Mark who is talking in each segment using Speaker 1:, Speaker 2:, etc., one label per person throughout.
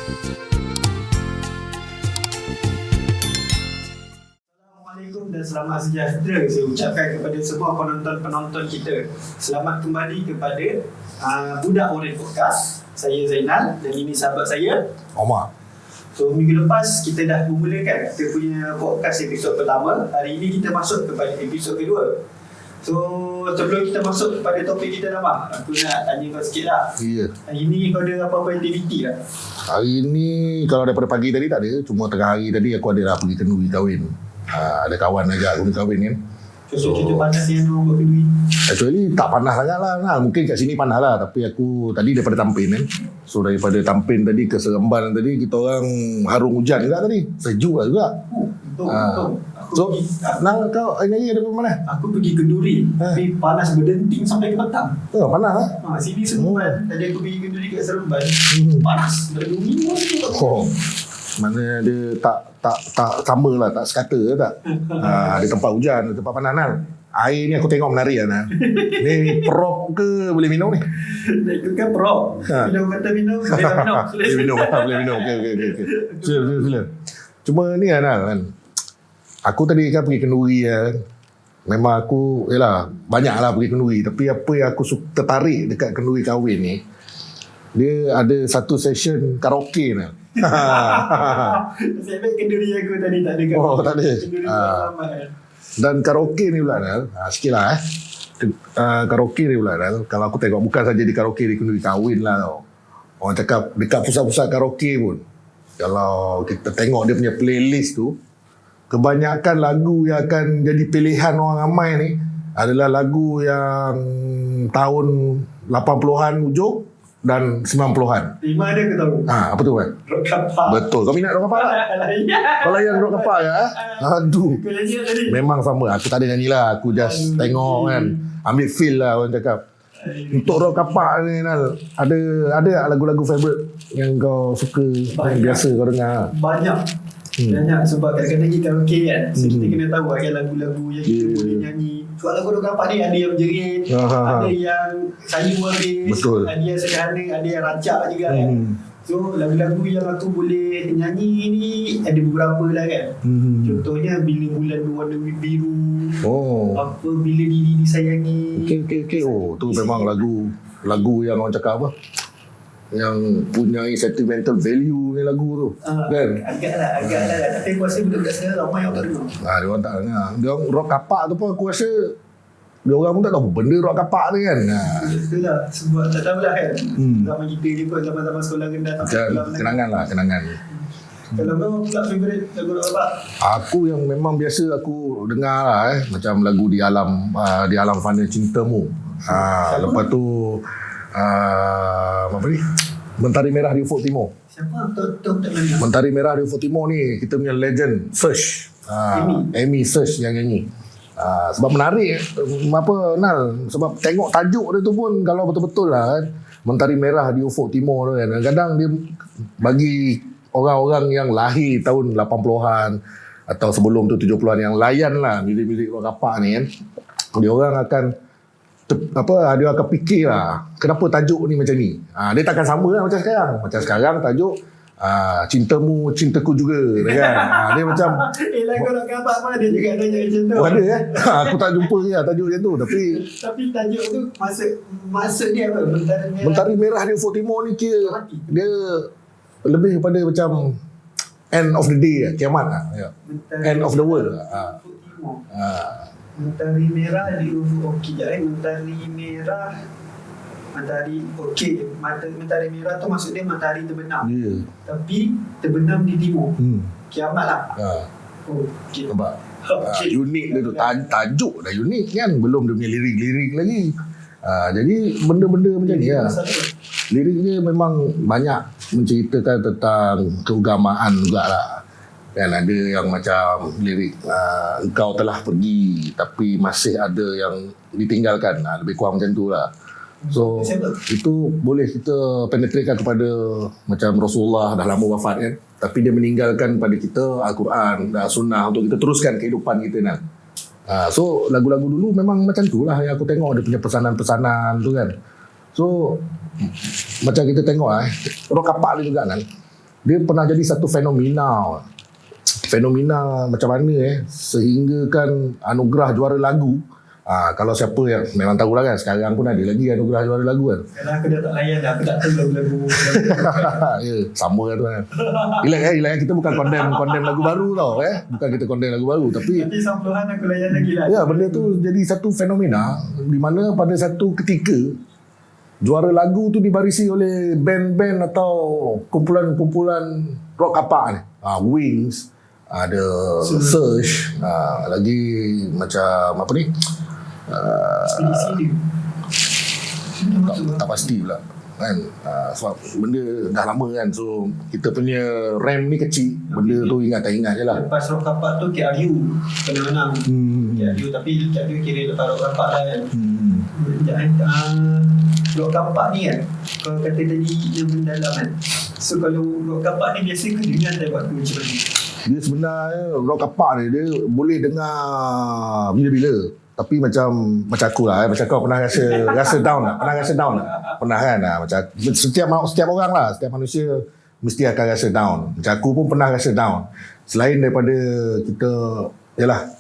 Speaker 1: Assalamualaikum dan selamat sejahtera saya ucapkan kepada semua penonton-penonton kita. Selamat kembali kepada Budak Oren Podcast. Saya Zainal dan ini sahabat saya
Speaker 2: Omar.
Speaker 1: So minggu lepas kita dah memulakan kita punya podcast episod pertama. Hari ini kita masuk kepada episod kedua. So sebelum kita masuk kepada topik kita Nama, aku nak tanya kau sikit lah.
Speaker 2: Ya.
Speaker 1: Hari ni kau ada apa-apa aktiviti tak?
Speaker 2: Hari ni kalau daripada pagi tadi tak ada. Cuma tengah hari tadi aku ada pergi kenduri kahwin. Ada kawan ajak aku kahwin kan.
Speaker 1: Cuaca panas yang orang buat kenduri.
Speaker 2: Actually tak panas sangat lah. Mungkin kat sini panas lah. Tapi aku tadi daripada Tampin kan. So daripada Tampin tadi ke Seremban tadi, kita orang harung hujan juga tadi. Sejuk lah juga.
Speaker 1: Betul.
Speaker 2: So, Nang kau hari ni ada pergi mana?
Speaker 1: Aku pergi kenduri. Tapi panas berdenting sampai ke petang.
Speaker 2: Oh, panas lah.
Speaker 1: Sini Seremban. Tadi aku pergi kenduri kat Seremban. Panas. Dah 2 minggu lagi.
Speaker 2: Oh. Mana dia tak sama lah, tak sekata tak. Ada tempat hujan, ada tempat panas kan. Air ni aku tengok menari kan. Ni prop ke boleh minum ni?
Speaker 1: Itu kan prop. Bila kata minum, boleh tak minum?
Speaker 2: Boleh minum. Okey. Sila. Cuma ni kan. Aku tadi kan pergi kenduri kan. Memang aku, banyak lah pergi kenduri. Tapi apa yang aku tertarik dekat kenduri kahwin ni, dia ada satu session karaoke ni.
Speaker 1: Saya ambil kenduri aku tadi tak ada karaoke.
Speaker 2: Oh, tak ada.
Speaker 1: Kenduri ramai.
Speaker 2: Dan karaoke ni pula Nal, sikit lah karaoke ni pula Nal, kalau aku tengok bukan saja di karaoke di kenduri kahwin lah tau. Orang cakap dekat pusat-pusat karaoke pun, kalau kita tengok dia punya playlist tu, kebanyakan lagu yang akan jadi pilihan orang ramai ni adalah lagu yang tahun 80-an hujung dan 90-an.
Speaker 1: Lima ada ke tahu?
Speaker 2: Apa tu kan?
Speaker 1: Rock kapak.
Speaker 2: Betul. Kau minat rock kapak tak? Kalau yang rock kapak ya? Aduh.
Speaker 1: Kau nyanyi tadi?
Speaker 2: Memang sama. Aku tak ada nyanyi lah. Aku just tengok kan. Ambil feel lah orang cakap. Untuk rock kapak ni Nal, ada lagu-lagu favourite yang kau suka, yang biasa kau dengar?
Speaker 1: Banyak. Banyak sebab kadang-kadang pergi karaoke kan. So kita kena tahu kan lagu-lagu yang kita boleh nyanyi. Sebab lagu rock kapak ni ada yang menjerit, ada yang sayu habis, ada yang sederhana, ada yang rancak juga kan. So lagu-lagu yang aku boleh nyanyi ni ada beberapa lah kan. Contohnya Bila Bulan Berwarna Biru, apa Bila Diri Disayangi.
Speaker 2: Okay. Oh, tu memang lagu yang orang cakap apa? Yang punya sentimental value ni lagu tu. Kan?
Speaker 1: Agak lah. Tapi aku rasa budak-budak sekarang ramai yang tak dengar.
Speaker 2: Dia orang tak dengar. Dia orang rock kapak tu pun aku rasa dia orang pun tak tahu benda rock kapak ni kan.
Speaker 1: Itulah sebab tak tahulah kan. Zaman kita je pun zaman-zaman sekolah rendah.
Speaker 2: Kenangan.
Speaker 1: Kalau kau pula favourite lagu rock kapak?
Speaker 2: Aku yang memang biasa aku dengar lah macam lagu Di Alam Fana Cintamu. Lepas tu apa ni? Mentari Merah di Ufuk Timur.
Speaker 1: Siapa? Tok mana?
Speaker 2: Mentari Merah di Ufuk Timur ni kita punya legend Search. Amy Search yang nyanyi. Sebab menarik Nal, sebab tengok tajuk dia tu pun kalau betul-betul lah kan, Mentari Merah di Ufuk Timur tu kan. Kadang-kadang dia bagi orang-orang yang lahir tahun 80-an atau sebelum tu 70-an yang layan lah milik-milik rock kapak ni kan, dia orang akan dia akan fikir lah kenapa tajuk ni macam ni. Dia takkan sama lah macam sekarang. Macam sekarang tajuk Cintamu Cintaku Juga kan. Dia macam
Speaker 1: lagu rock kapak pun ada juga tajuk macam tu.
Speaker 2: Ada aku tak jumpa je tajuk macam tu.
Speaker 1: Tapi tajuk tu maksud dia apa?
Speaker 2: Mentari Merah di Ufuk Timur ni kira dia lebih kepada macam end of the day, kiamat lah. End of the world.
Speaker 1: Mentari Merah di Ufuk. Mentari Merah. Mentari Merah tu maksud dia matahari terbenam. Tapi terbenam di timur. Kiamat lah.
Speaker 2: Nampak? Unik dia tu. Tajuk dah unik kan. Belum dia punya lirik-lirik lagi. Jadi benda-benda macam ni lah. Lirik dia memang banyak menceritakan tentang keagamaan jugalah. Kan ada yang macam lirik engkau telah pergi tapi masih ada yang ditinggalkan. Lebih kurang macam tu lah. So itu boleh kita penetratekan kepada macam Rasulullah dah lama wafat kan, tapi dia meninggalkan pada kita Al-Quran dan Sunnah untuk kita teruskan kehidupan kita nak. So lagu-lagu dulu memang macam tu lah yang aku tengok dia punya pesanan-pesanan tu kan. So macam kita tengok rock kapak ni juga kan, dia pernah jadi satu fenomena macam mana sehingga kan anugerah juara lagu. Kalau siapa yang memang tahulah kan, sekarang pun ada lagi anugerah juara lagu kan.
Speaker 1: Sekarang aku dah tak layan dah, aku tak tahu lagu-lagu.
Speaker 2: Ya, sama kan tu kan. Hilang kita bukan condemn lagu baru tau bukan kita condemn lagu baru, tapi
Speaker 1: sampluhan aku layan lagi lah.
Speaker 2: ya, benda tu jadi satu fenomena di mana pada satu ketika juara lagu tu dibarisi oleh band-band atau kumpulan-kumpulan rock kapak ni. Wings, ada Surge, lagi macam apa ni?
Speaker 1: Ekspedisi dia.
Speaker 2: Tak pasti pula kan, sebab benda dah lama kan, so kita punya RAM ni kecil, benda tu ingat tak ingat je lah.
Speaker 1: Lepas rock kapak tu KRU pernah menang. KRU, tapi KRU kira lepas rock kapak lah kan. Rock kapak ni kan, kalau kata tadi dia mendalam kan, so kalau rock kapak ni biasa kau dengar tak waktu macam mana?
Speaker 2: Dia sebenarnya rock kapak ni dia boleh dengar bila-bila. Tapi macam aku lah, macam kau pernah rasa down tak? Pernah rasa down tak? Pernah kan? Macam setiap orang lah, setiap manusia mesti akan rasa down. Macam aku pun pernah rasa down. Selain daripada kita, yalah,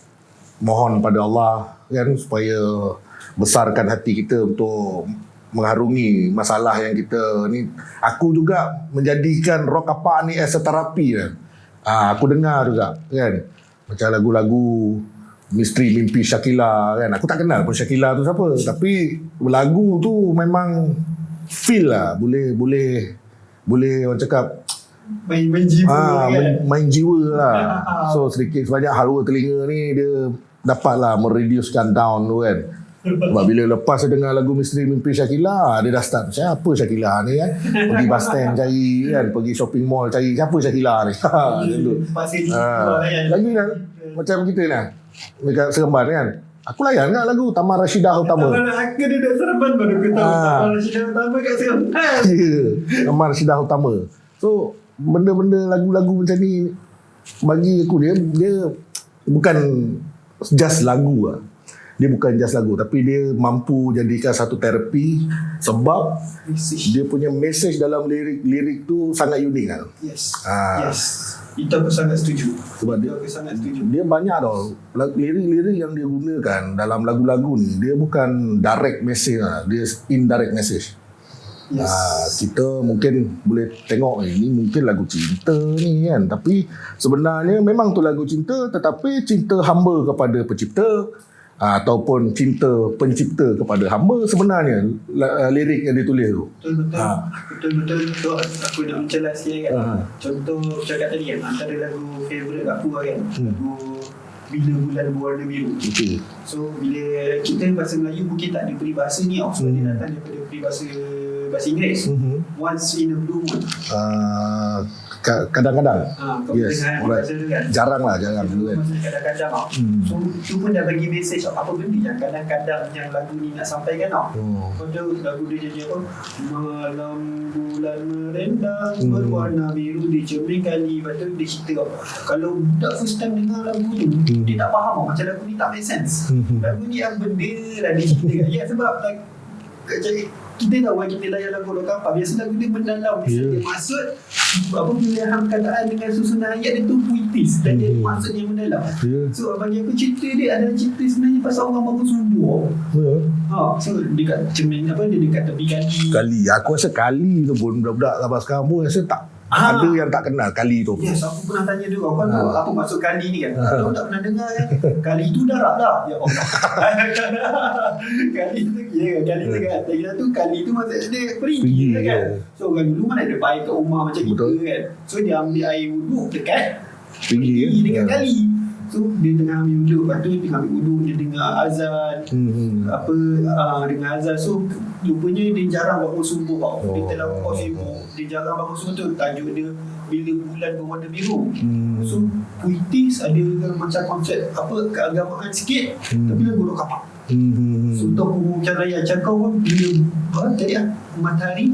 Speaker 2: mohon pada Allah kan, supaya besarkan hati kita untuk mengharungi masalah yang kita ni. Aku juga menjadikan rock kapak ni as a terapi kan. Aku dengar juga kan, macam lagu-lagu Misteri Mimpi Shakila kan. Aku tak kenal pun Shakila tu siapa, tapi lagu tu memang feel lah, boleh orang cakap
Speaker 1: main jiwa kan?
Speaker 2: main jiwa lah. So sedikit sebanyak halwa telinga ni dia dapatlah mereducekan down tu kan. Sebab bila lepas saya dengar lagu Misteri Mimpi Shakila, dia dah start, siapa Shakila ni kan, pergi bus stand cari kan, pergi shopping mall cari siapa Shakila ni. Lagi kan macam kita ni dekat Seremban kan, aku layan kan lagu Taman Rashidah Utama.
Speaker 1: Aku duduk Seremban baru aku tahu Taman Rashidah Utama kat Seremban.
Speaker 2: Taman Rashidah Utama. So benda-benda lagu-lagu macam ni bagi aku dia bukan just lagu lah. Dia bukan just lagu, tapi dia mampu jadikan satu terapi sebab dia punya message dalam lirik tu sangat unik kan.
Speaker 1: Yes. Itu aku sangat setuju.
Speaker 2: Sebab dia banyak tau lirik-lirik yang dia gunakan dalam lagu-lagu ni, dia bukan direct message lah, dia indirect message. Kita mungkin boleh tengok ini mungkin lagu cinta ni kan, tapi sebenarnya memang tu lagu cinta, tetapi cinta hamba kepada pencipta, ataupun cinta pencipta kepada hamba sebenarnya lirik yang ditulis tu.
Speaker 1: Betul-betul aku nak mencelah sikit kan. Contoh cakap tadi kan, antara lagu favourite aku kan, lagu Bila Bulan Berwarna Biru. So bila kita bahasa Melayu mungkin tak ada peribahasa ni tau, so dia datang daripada peribahasa bahasa Inggeris. Once in a blue moon.
Speaker 2: Kadang-kadang.
Speaker 1: Yes.
Speaker 2: Jarang dulu kan.
Speaker 1: Kadang-kadang tau. So tu pun dah bagi message tau, apa benda yang kadang-kadang yang lagu ni nak sampaikan tau. Kau tahu lagu dia nyanyi apa? Malam bulan merendang berwarna biru dicermin kali. Lepas tu dia cerita tau, kalau budak first time dengar lagu tu, dia tak faham tau, macam lagu ni tak make sense. Lagu ni yang benda lah dia cerita kan. Ya sebab kita tahu kan, kita layan lagu rock kapak, biasa lagu dia mendalam, dia maksud apa pilihan perkataan dengan susunan ayat dia tu puitis dan dia maksud yang mendalam. So bagi aku cerita dia adalah cerita sebenarnya pasal orang bangun subuh. So dekat cermin apa, dia dekat tepi kali.
Speaker 2: Aku rasa kali tu pun budak-budak zaman sekarang pun rasa tak ada yang tak kenal kali tu.
Speaker 1: Yes, aku pernah tanya dia, kau tahu apa maksud kali ni kan? Kau tak pernah dengar kan? Kali tu darat lah. Ya Allah. Kali tu kali tu kan. Tu kali tu maksud dia perigi kan. So orang dulu mana ada air kat rumah macam kita kan. So dia ambil air wuduk dekat perigi dekat kali. So dia tengah ambil wuduk, lepas tu dia tengah ambil wuduk, dia dengar azan. Dengar azan. So rupanya dia jarang bangun subuh tau. Dia terlampau sibuk. Dia jarang bangun subuh tu. Tajuk dia Bila Bulan Berwarna Biru. So puitis, ada macam konsep apa keagamaan sikit, tapi lagu rock kapak. So tu aku macam raya cakap pun bila tadi matahari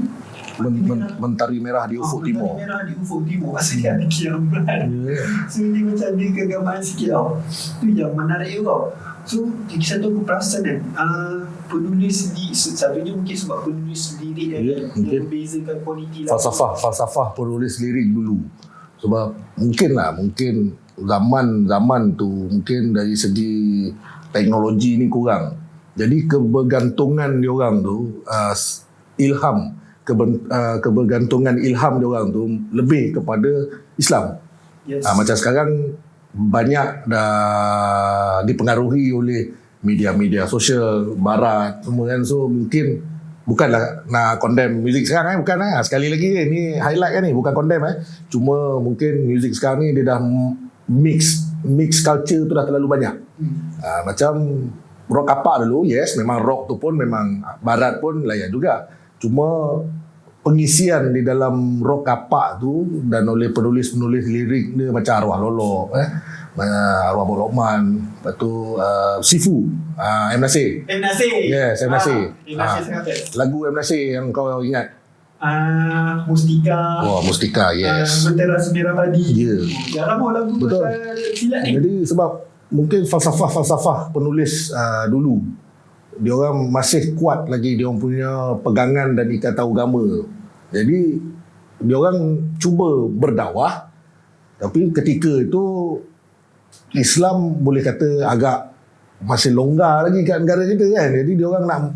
Speaker 2: Mentari merah di ufuk timur.
Speaker 1: Mentari merah di ufuk timur. Maksudnya ada kiamat. So dia macam ada keagamaan sikit tau. Tu yang menarik tau. So kisah tu aku perasan kan, penulis satunya mungkin sebab penulis lirik yang membezakan kualiti lah.
Speaker 2: Falsafah penulis lirik dulu. Sebab mungkin zaman tu mungkin dari segi teknologi ni kurang. Jadi kebergantungan diorang tu kebergantungan ilham diorang tu lebih kepada Islam.
Speaker 1: Yes.
Speaker 2: Macam sekarang banyak dah dipengaruhi oleh media-media sosial barat semua kan, so mungkin bukanlah nak condemn muzik sekarang bukan sekali lagi ni highlight kan ni, bukan condemn cuma mungkin muzik sekarang ni dia dah mix culture tu dah terlalu banyak. Macam rock kapak dulu, yes memang rock tu pun memang barat pun layan juga, cuma pengisian di dalam rock kapak tu dan oleh penulis-penulis lirik dia macam Arwah Lolo, Arwah Abdul Rahman, lepas tu Sifu, M. Nasir. Yes, M. Nasir. Lagu M. Nasir yang kau ingat?
Speaker 1: Mustika.
Speaker 2: Mustika, yes.
Speaker 1: Bentera Semerah Padi.
Speaker 2: Ya.
Speaker 1: Jarang lagu pasal silat ni.
Speaker 2: Jadi sebab mungkin falsafah penulis dulu diorang masih kuat lagi diorang punya pegangan dan ikatan agama. Jadi diorang cuba berdakwah, tapi ketika itu Islam boleh kata agak masih longgar lagi kat negara kita kan. Jadi diorang nak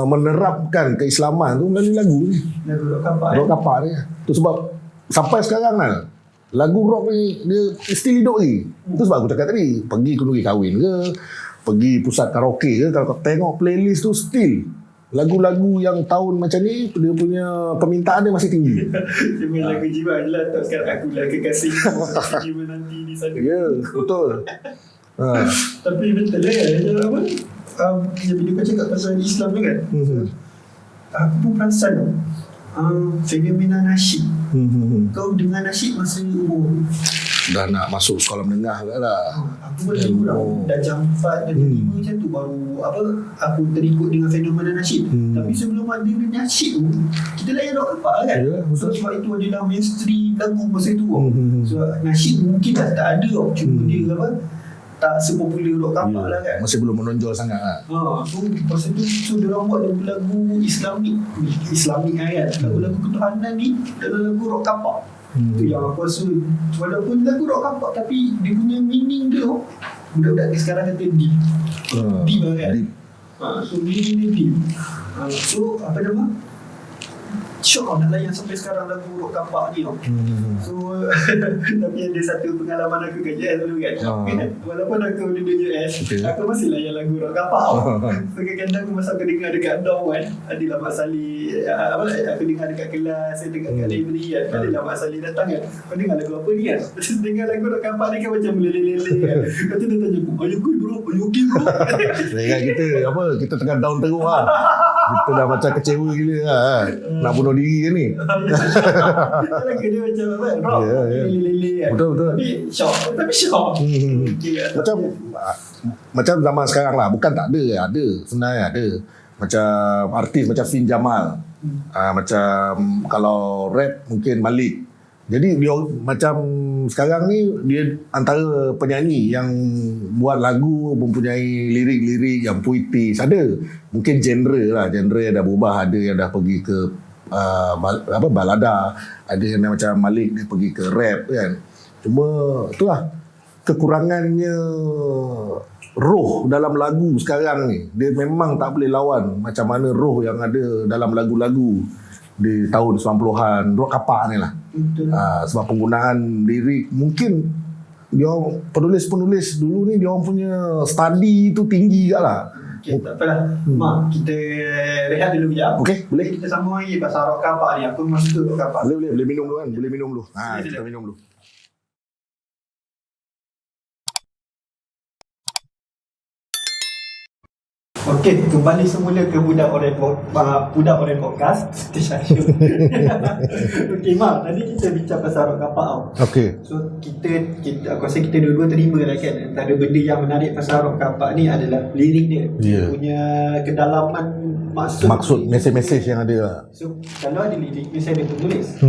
Speaker 2: menerapkan keislaman tu melalui lagu ni. Rock kapak ni. Tu sebab sampai sekarang lah lagu rock ni dia still hidup lagi. Itu sebab aku cakap tadi, pergi kenduri kahwin ke, pergi pusat karaoke ke, kalau kau tengok playlist tu still lagu-lagu yang tahun macam ni dia punya permintaan dia masih tinggi.
Speaker 1: Cuma lagu jiwa je lah, tak sekarang aku lah kekasih jiwa nanti di sana.
Speaker 2: Ya, betul.
Speaker 1: Tapi betul lah apa? Yang bila kau cakap pasal Islam tu kan, aku pun perasan tau, fenomena nasyid. Kau dengar nasyid masa umur
Speaker 2: dah nak masuk sekolah menengah lah.
Speaker 1: Aku boleh tahu dah jam 4 dan 5 macam tu baru aku terikut dengan fenomena nasyid. Tapi sebelum ada nasyid tu kita layan rock kapak kan. So sebab itu adalah mainstream lagu masa tu. So nasyid mungkin dah tak ada tau, cuma dia tak sepopular rock kapak lah kan.
Speaker 2: Masih belum menonjol sangat lah.
Speaker 1: So masa tu diorang buat lagu-lagu Islamik kan, lagu-lagu ketuhanan ni dalam lagu rock kapak. Itu yang aku rasa, walaupun lagu rock kapak tapi dia punya meaning dia budak-budak sekarang kata deep lah kan. So meaning dia deep. So apa nama, syok nak layan sampai sekarang lagu rock kapak ni So tapi ada satu pengalaman aku kat JS dulu kan. Walaupun aku duduk JS, aku masih layan lagu rock kapak So kadang-kadang masa aku dengar dekat dorm kan, adalah Mak Salih aku dengar dekat kelas, saya dengar kat library kan, adalah Mak Salih datang kan, kau dengar lagu apa ni kan. Terus dengar lagu rock kapak ni kan macam lele-lele kan. Lepas tu dia tanya, are you good bro? Are you okay bro?
Speaker 2: Kita tengah down teruk lah. Kita dah macam kecewa gila lah. Nak bunuh diri ke ni.
Speaker 1: Lagu dia macam apa? Rock. Lele-lele kan.
Speaker 2: Betul.
Speaker 1: Tapi syok.
Speaker 2: Macam zaman sekarang lah. Bukan tak ada. Ada. Sebenarnya ada. Macam artis macam Fin Jamal. Macam kalau rap mungkin Malik. Jadi dia macam sekarang ni dia antara penyanyi yang buat lagu mempunyai lirik-lirik yang puitis. Ada mungkin genre yang dah berubah, ada yang dah pergi ke balada, ada yang macam Malik dia pergi ke rap kan. Cuma itulah kekurangannya roh dalam lagu sekarang ni. Dia memang tak boleh lawan macam mana roh yang ada dalam lagu-lagu di tahun 90-an rock kapak ni lah. Sebab penggunaan lirik mungkin dia penulis-penulis dulu ni dia orang punya study tu tinggi juga lah.
Speaker 1: Okay, tak apalah. Mak, kita rehat dulu sekejap.
Speaker 2: Okey, boleh.
Speaker 1: Kita sambung lagi pasal rock kapak ni. Aku memang suka rock kapak.
Speaker 2: Boleh minum dulu kan. Boleh minum dulu. Kita minum dulu.
Speaker 1: Okey, kembali semula ke Budak Oren Podcast. Okey, Mak, tadi kita bincang pasal rock kapak tau.
Speaker 2: Okey.
Speaker 1: So, aku rasa kita dua-dua terima lah kan. Antara benda yang menarik pasal rock kapak ni adalah lirik dia. Dia punya kedalaman maksud mesej-mesej yang ada lah. So, kalau ada lirik, mesti ada penulis.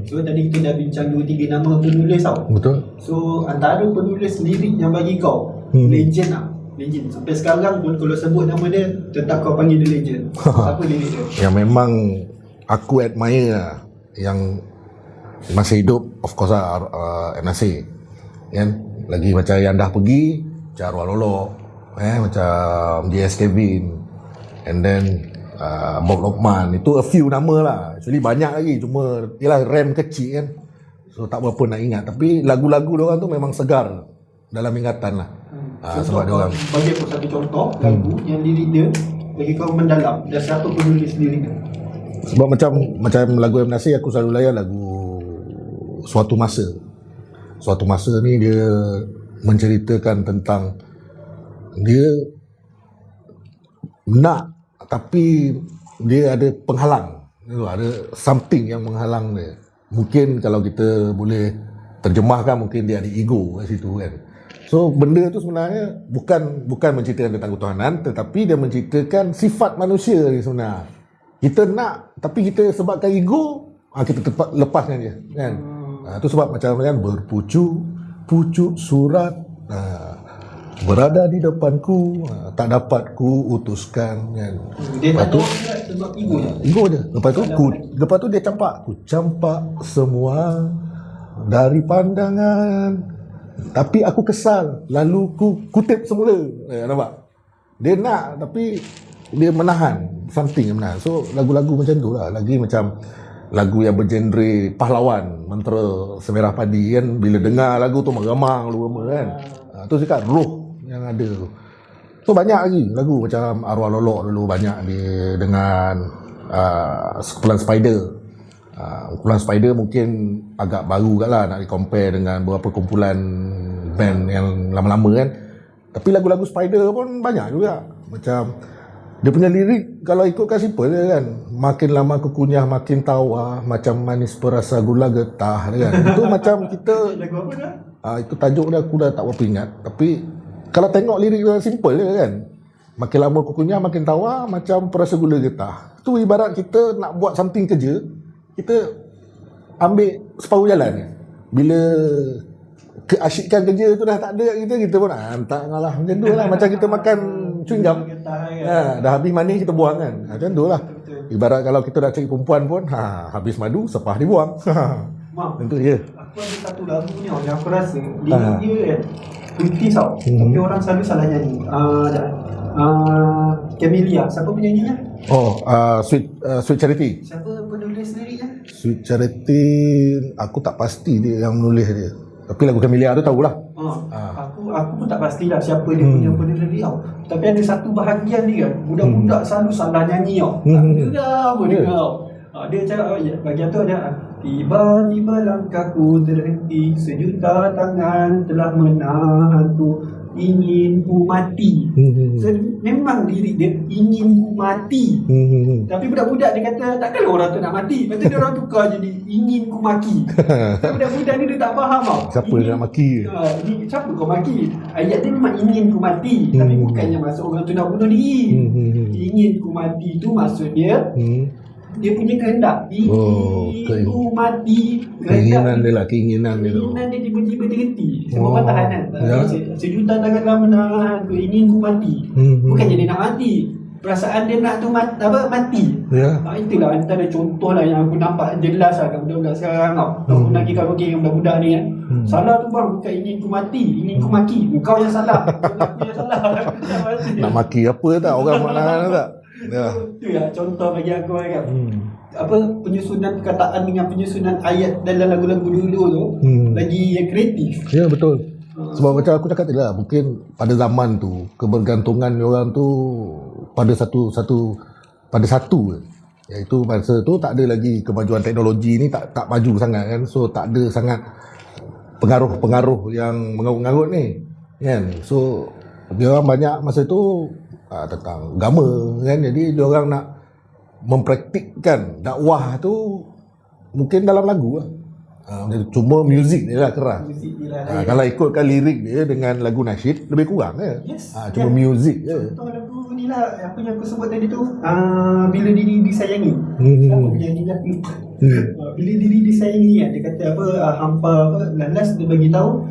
Speaker 1: So, tadi kita dah bincang 2-3 nama penulis tau.
Speaker 2: Betul.
Speaker 1: So, antara penulis lirik yang bagi kau legend lah, Legend. Sampai sekarang pun kalau sebut nama dia, tetap kau panggil dia legend. Apa lirik dia?
Speaker 2: Yang memang aku admire lah, yang masih hidup, of course lah, NAC kan. Lagi macam yang dah pergi, macam Arwah Lolok, macam JS Kevin, and then Bob Lokman. Itu a few nama lah. Actually banyak lagi, cuma yelah RAM kecil kan, so tak berapa nak ingat. Tapi lagu-lagu diorang tu memang segar dalam ingatan lah. Sebab diorang
Speaker 1: bagi aku satu contoh lagu yang lirik dia bagi kau mendalam, dan siapa penulis lirik dia.
Speaker 2: sebab macam lagu MNC, aku selalu layan lagu Suatu Masa. Suatu Masa ni dia menceritakan tentang dia nak, tapi dia ada penghalang, ada something yang menghalang dia. Mungkin kalau kita boleh terjemahkan, mungkin dia ada ego kat situ kan. So benda tu sebenarnya bukan menceritakan tentang ketuhanan, tetapi dia menceritakan sifat manusia ni sebenarnya. Kita nak, tapi kita sebabkan ego, kita lepaskan dia kan. Itu sebab macam kan, berpucuk surat berada di depanku, tak dapat ku utuskan kan.
Speaker 1: Dia
Speaker 2: Lepas
Speaker 1: tak
Speaker 2: tu
Speaker 1: sebab ego je.
Speaker 2: ego je. Lepas tu dia campak, ku campak semua dari pandangan, tapi aku kesal, lalu ku kutip semula. Nampak? Dia nak, tapi dia menahan something yang menahan. So lagu-lagu macam tu lah. Lagi macam lagu yang bergenre pahlawan, Mentera Semerah Padi kan, bila dengar lagu tu meramang lu kan. Tu cakap roh yang ada tu. So banyak lagi lagu macam Arwah Lolok dulu banyak dia dengan Kumpulan Spider. Kumpulan Spider mungkin agak baru kat lah, nak di-compare dengan beberapa kumpulan band yang lama-lama kan. Tapi lagu-lagu Spider pun banyak juga. Macam dia punya lirik kalau ikutkan simple je kan. Makin lama aku kunyah makin tawa, macam manis perasa gula getah kan. Itu macam kita
Speaker 1: Lagu apa dah?
Speaker 2: itu tajuk dia aku dah tak berapa ingat. Tapi kalau tengok lirik dia simple je kan. Makin lama aku kunyah makin tawa, macam perasa gula getah. Itu ibarat kita nak buat something kerja, kita ambil separuh jalan je. Bila keasyikan kerja tu dah tak ada kita pun tak ngalah macam tu lah. Macam kita makan chewing gum, dah habis manis kita buang kan. Macam tu lah. Ibarat kalau kita dah cari perempuan pun, habis madu sepah dibuang. Tentu je.
Speaker 1: Aku ada satu lagu ni yang aku rasa lirik dia kan kritis tau. Tapi orang selalu salah nyanyi. Camellia, siapa penyanyinya?
Speaker 2: Sweet Charity.
Speaker 1: Siapa penulis liriknya?
Speaker 2: Sweet Charity, aku tak pasti dia yang menulis dia. Tapi lagu Camellia tu tahulah.
Speaker 1: Aku pun tak pastilah siapa dia punya penulis lirik tau. Tapi ada satu bahagian dia kan, budak-budak selalu salah nyanyi tau. Dengar pun dengar tau. Dia cakap bahagian tu ada tiba-tiba langkahku terhenti, sejuta tangan telah menahanku, ingin ku mati. So, memang lirik dia ingin ku mati. Tapi budak-budak dia kata takkan orang tu nak mati. Lepas tu dia orang tukar jadi ingin ku maki. Budak-budak ni dia tak faham tau.
Speaker 2: Siapa yang nak maki?
Speaker 1: Siapa kau maki? Ayat dia memang ingin ku mati. Tapi bukannya maksud orang tu nak bunuh diri. Ingin ku mati tu maksud dia dia punya kehendak. Ingin ku mati.
Speaker 2: Keinginan dia lah, keinginan dia tu.
Speaker 1: Keinginan dia tiba-tiba terhenti. Sebab patah kan. Sejuta tanganlah menahan ku, ingin ku mati. Bukannya dia nak mati. Perasaan dia nak tu mati. Itulah antara contoh lah yang aku nampak jelas lah kat budak-budak sekarang tau. Aku nak pergi karaoke dengan budak-budak ni kan. Salah tu bang, bukan ingin ku mati, ingin ku maki. Kau yang salah. Aku yang salah.
Speaker 2: Nak maki apa tak orang mana tak?
Speaker 1: Itu lah contoh bagi aku kan. Penyusunan perkataan dengan penyusunan ayat dalam lagu-lagu dulu tu lagi yang kreatif.
Speaker 2: Ya betul. Sebab macam aku cakap tadi lah, mungkin pada zaman tu kebergantungan orang tu pada satu iaitu masa tu tak ada lagi kemajuan teknologi ni, tak maju sangat kan. So tak ada sangat pengaruh-pengaruh yang mengarut-ngarut ni kan. So dia orang banyak masa tu tentang agama kan. Jadi dia orang nak mempraktikkan dakwah tu mungkin dalam lagu lah. Cuma muzik dia lah keras. Kalau ikutkan lirik dia dengan lagu nasyid lebih kurang kan. Cuma muzik je.
Speaker 1: Contoh lagu ni lah apa yang aku sebut tadi tu, bila diri disayangi. Aku penyanyi lah. Bila diri disayangi kan, dia kata hampa last dia bagi tahu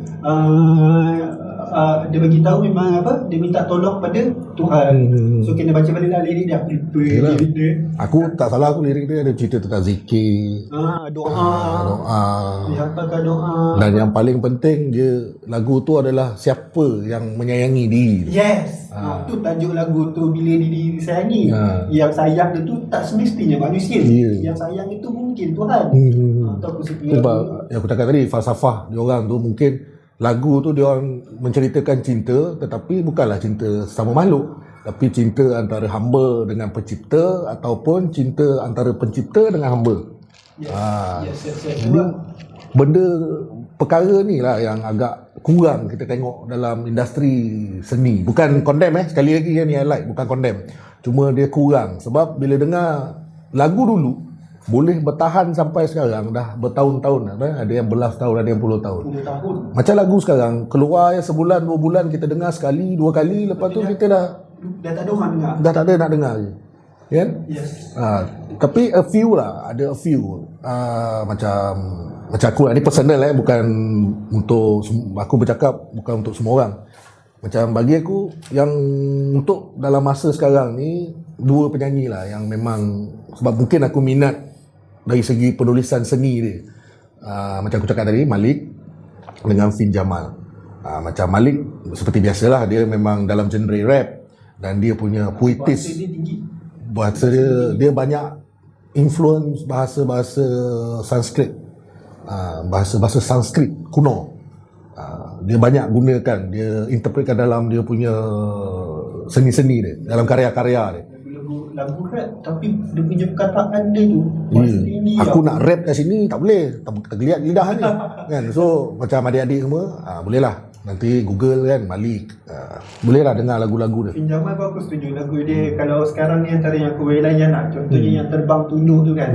Speaker 1: dia bagi tahu memang apa, dia minta tolong pada Tuhan. So kena baca balik lah lirik dia, aku lupa lirik dia.
Speaker 2: Aku tak salah, aku lirik dia ada cerita tentang zikir,
Speaker 1: Doa. Dia hafalkan doa.
Speaker 2: dan yang paling penting dia lagu tu adalah siapa yang menyayangi diri.
Speaker 1: Yes. Tu tajuk lagu tu, bila diri sayangi. Yang sayang itu tak semestinya manusia. Yang sayang itu mungkin Tuhan. Tu aku suka.
Speaker 2: Sebab yang aku cakap tadi, falsafah diorang tu mungkin lagu tu diorang menceritakan cinta, tetapi bukanlah cinta sama makhluk, tapi cinta antara hamba dengan pencipta, ataupun cinta antara pencipta dengan hamba.
Speaker 1: Yes.
Speaker 2: Jadi benda perkara ni lah yang agak kurang kita tengok dalam industri seni. Bukan condemn sekali lagi kan, ni highlight, bukan condemn, cuma dia kurang. Sebab bila dengar lagu dulu boleh bertahan sampai sekarang dah bertahun-tahun, ada yang belas tahun, ada yang puluh tahun. Macam lagu sekarang keluar ya sebulan 2 bulan kita dengar sekali 2 kali, lepas tu kita dah
Speaker 1: tak ada orang dengar.
Speaker 2: Dah tak ada nak dengar je. Kan?
Speaker 1: Yes.
Speaker 2: Tapi ada a few macam aku ni personal bukan untuk aku bercakap, bukan untuk semua orang. Macam bagi aku yang untuk dalam masa sekarang ni 2 penyanyi lah yang memang, sebab mungkin aku minat dari segi penulisan seni dia. Macam aku cakap tadi, Malik dengan Fin Jamal. Macam Malik seperti biasalah, dia memang dalam genre rap dan dia punya puitis. Bahasa dia banyak influence bahasa-bahasa Sanskrit. Bahasa-bahasa Sanskrit kuno. Dia banyak gunakan, dia interpretkan dalam dia punya seni-seni dia, dalam karya-karya dia.
Speaker 1: Lagu rap tapi dia punya perkataan dia tu
Speaker 2: aku nak rap kat sini tak boleh, tergeliat lidah ni kan. So macam adik-adik semua boleh lah nanti Google kan Malik, boleh lah dengar lagu-lagu dia.
Speaker 1: Fin Jamal pun aku setuju lagu dia. Kalau sekarang ni antara yang aku layan lah, contohnya yang Terbang Tunjuk tu kan.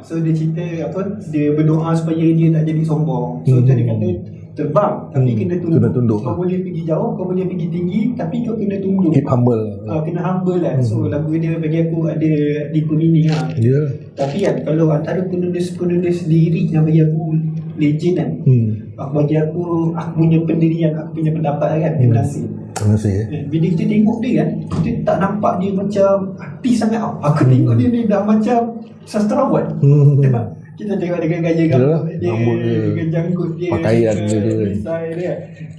Speaker 1: So dia cerita apa, dia berdoa supaya dia tak jadi sombong. So dia kata terbang tapi kena tunduk. Kau boleh pergi jauh, kau boleh pergi tinggi, tapi kau kena tunduk.
Speaker 2: Keep humble.
Speaker 1: Kena humble lah. So lagu dia bagi aku ada deeper meaning lah. Tapi kan kalau antara penulis lirik yang bagi aku legend kan, bagi aku punya pendirian, aku punya pendapat kan, dia Nasir. Bila kita tengok dia kan, kita tak nampak dia macam artis sangat. Aku tengok dia ni dah macam sastrawan. Kita tengok dengan gaya gambar dia, dengan janggut dia,
Speaker 2: pakaian dia,
Speaker 1: design dia,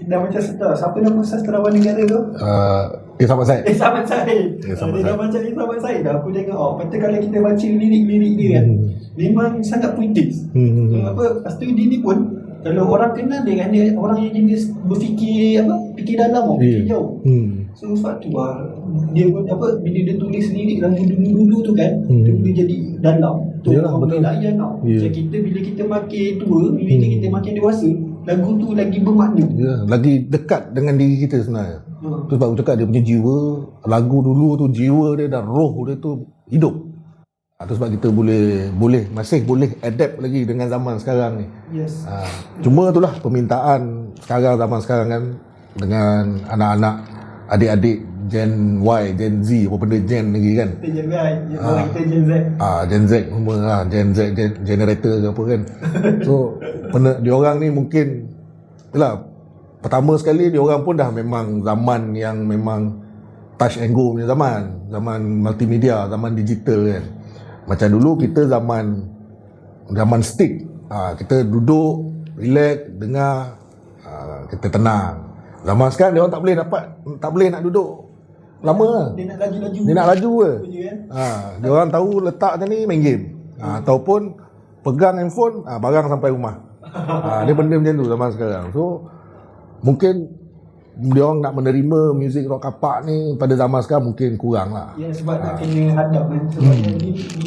Speaker 1: dah macam sastrawan. Siapa nama sastrawan negara tu?
Speaker 2: Sahabat Said.
Speaker 1: Sahabat Said. Dia dah macam Sahabat Said dah. Aku tengok betul kalau kita baca lirik-lirik dia kan, memang sangat puitis. Lepas tu dia ni pun, kalau orang kenal dia kan, dia orang yang jenis berfikir fikir dalam, fikir jauh. So sebab tu dia pun bila dia tulis lirik lagu dulu tu kan, dia boleh jadi dalam. Tu orang boleh layan tau. Macam kita bila kita makin tua, bila kita makin dewasa, lagu tu lagi bermakna.
Speaker 2: Lagi dekat dengan diri kita sebenarnya. Tu sebab aku cakap dia punya jiwa, lagu dulu tu jiwa dia dan roh dia tu hidup. Itu sebab kita masih boleh adapt lagi dengan zaman sekarang ni.
Speaker 1: Yes.
Speaker 2: Cuma itulah permintaan sekarang, zaman sekarang kan, dengan anak-anak, adik-adik Gen Y, Gen Z, apa benda Gen lagi kan.
Speaker 1: Kita Gen Y, kita Gen Z.
Speaker 2: Gen Z semua lah, Gen Z, generator ke apa kan. So diorang ni mungkin itulah, pertama sekali diorang pun dah memang zaman yang memang touch and go punya zaman multimedia, zaman digital kan. Macam dulu kita zaman stick, kita duduk relax, dengar, kita tenang. Zaman sekarang dia orang tak boleh nak duduk lama lah. Dia nak laju ke. Dia orang tahu letak macam ni, main game, ataupun pegang handphone, barang sampai rumah. Dia benda macam tu zaman sekarang. So mungkin dia orang nak menerima muzik rock kapak ni pada zaman sekarang mungkin kurang lah.
Speaker 1: Ya, sebab nak kena hadap kan. Sebab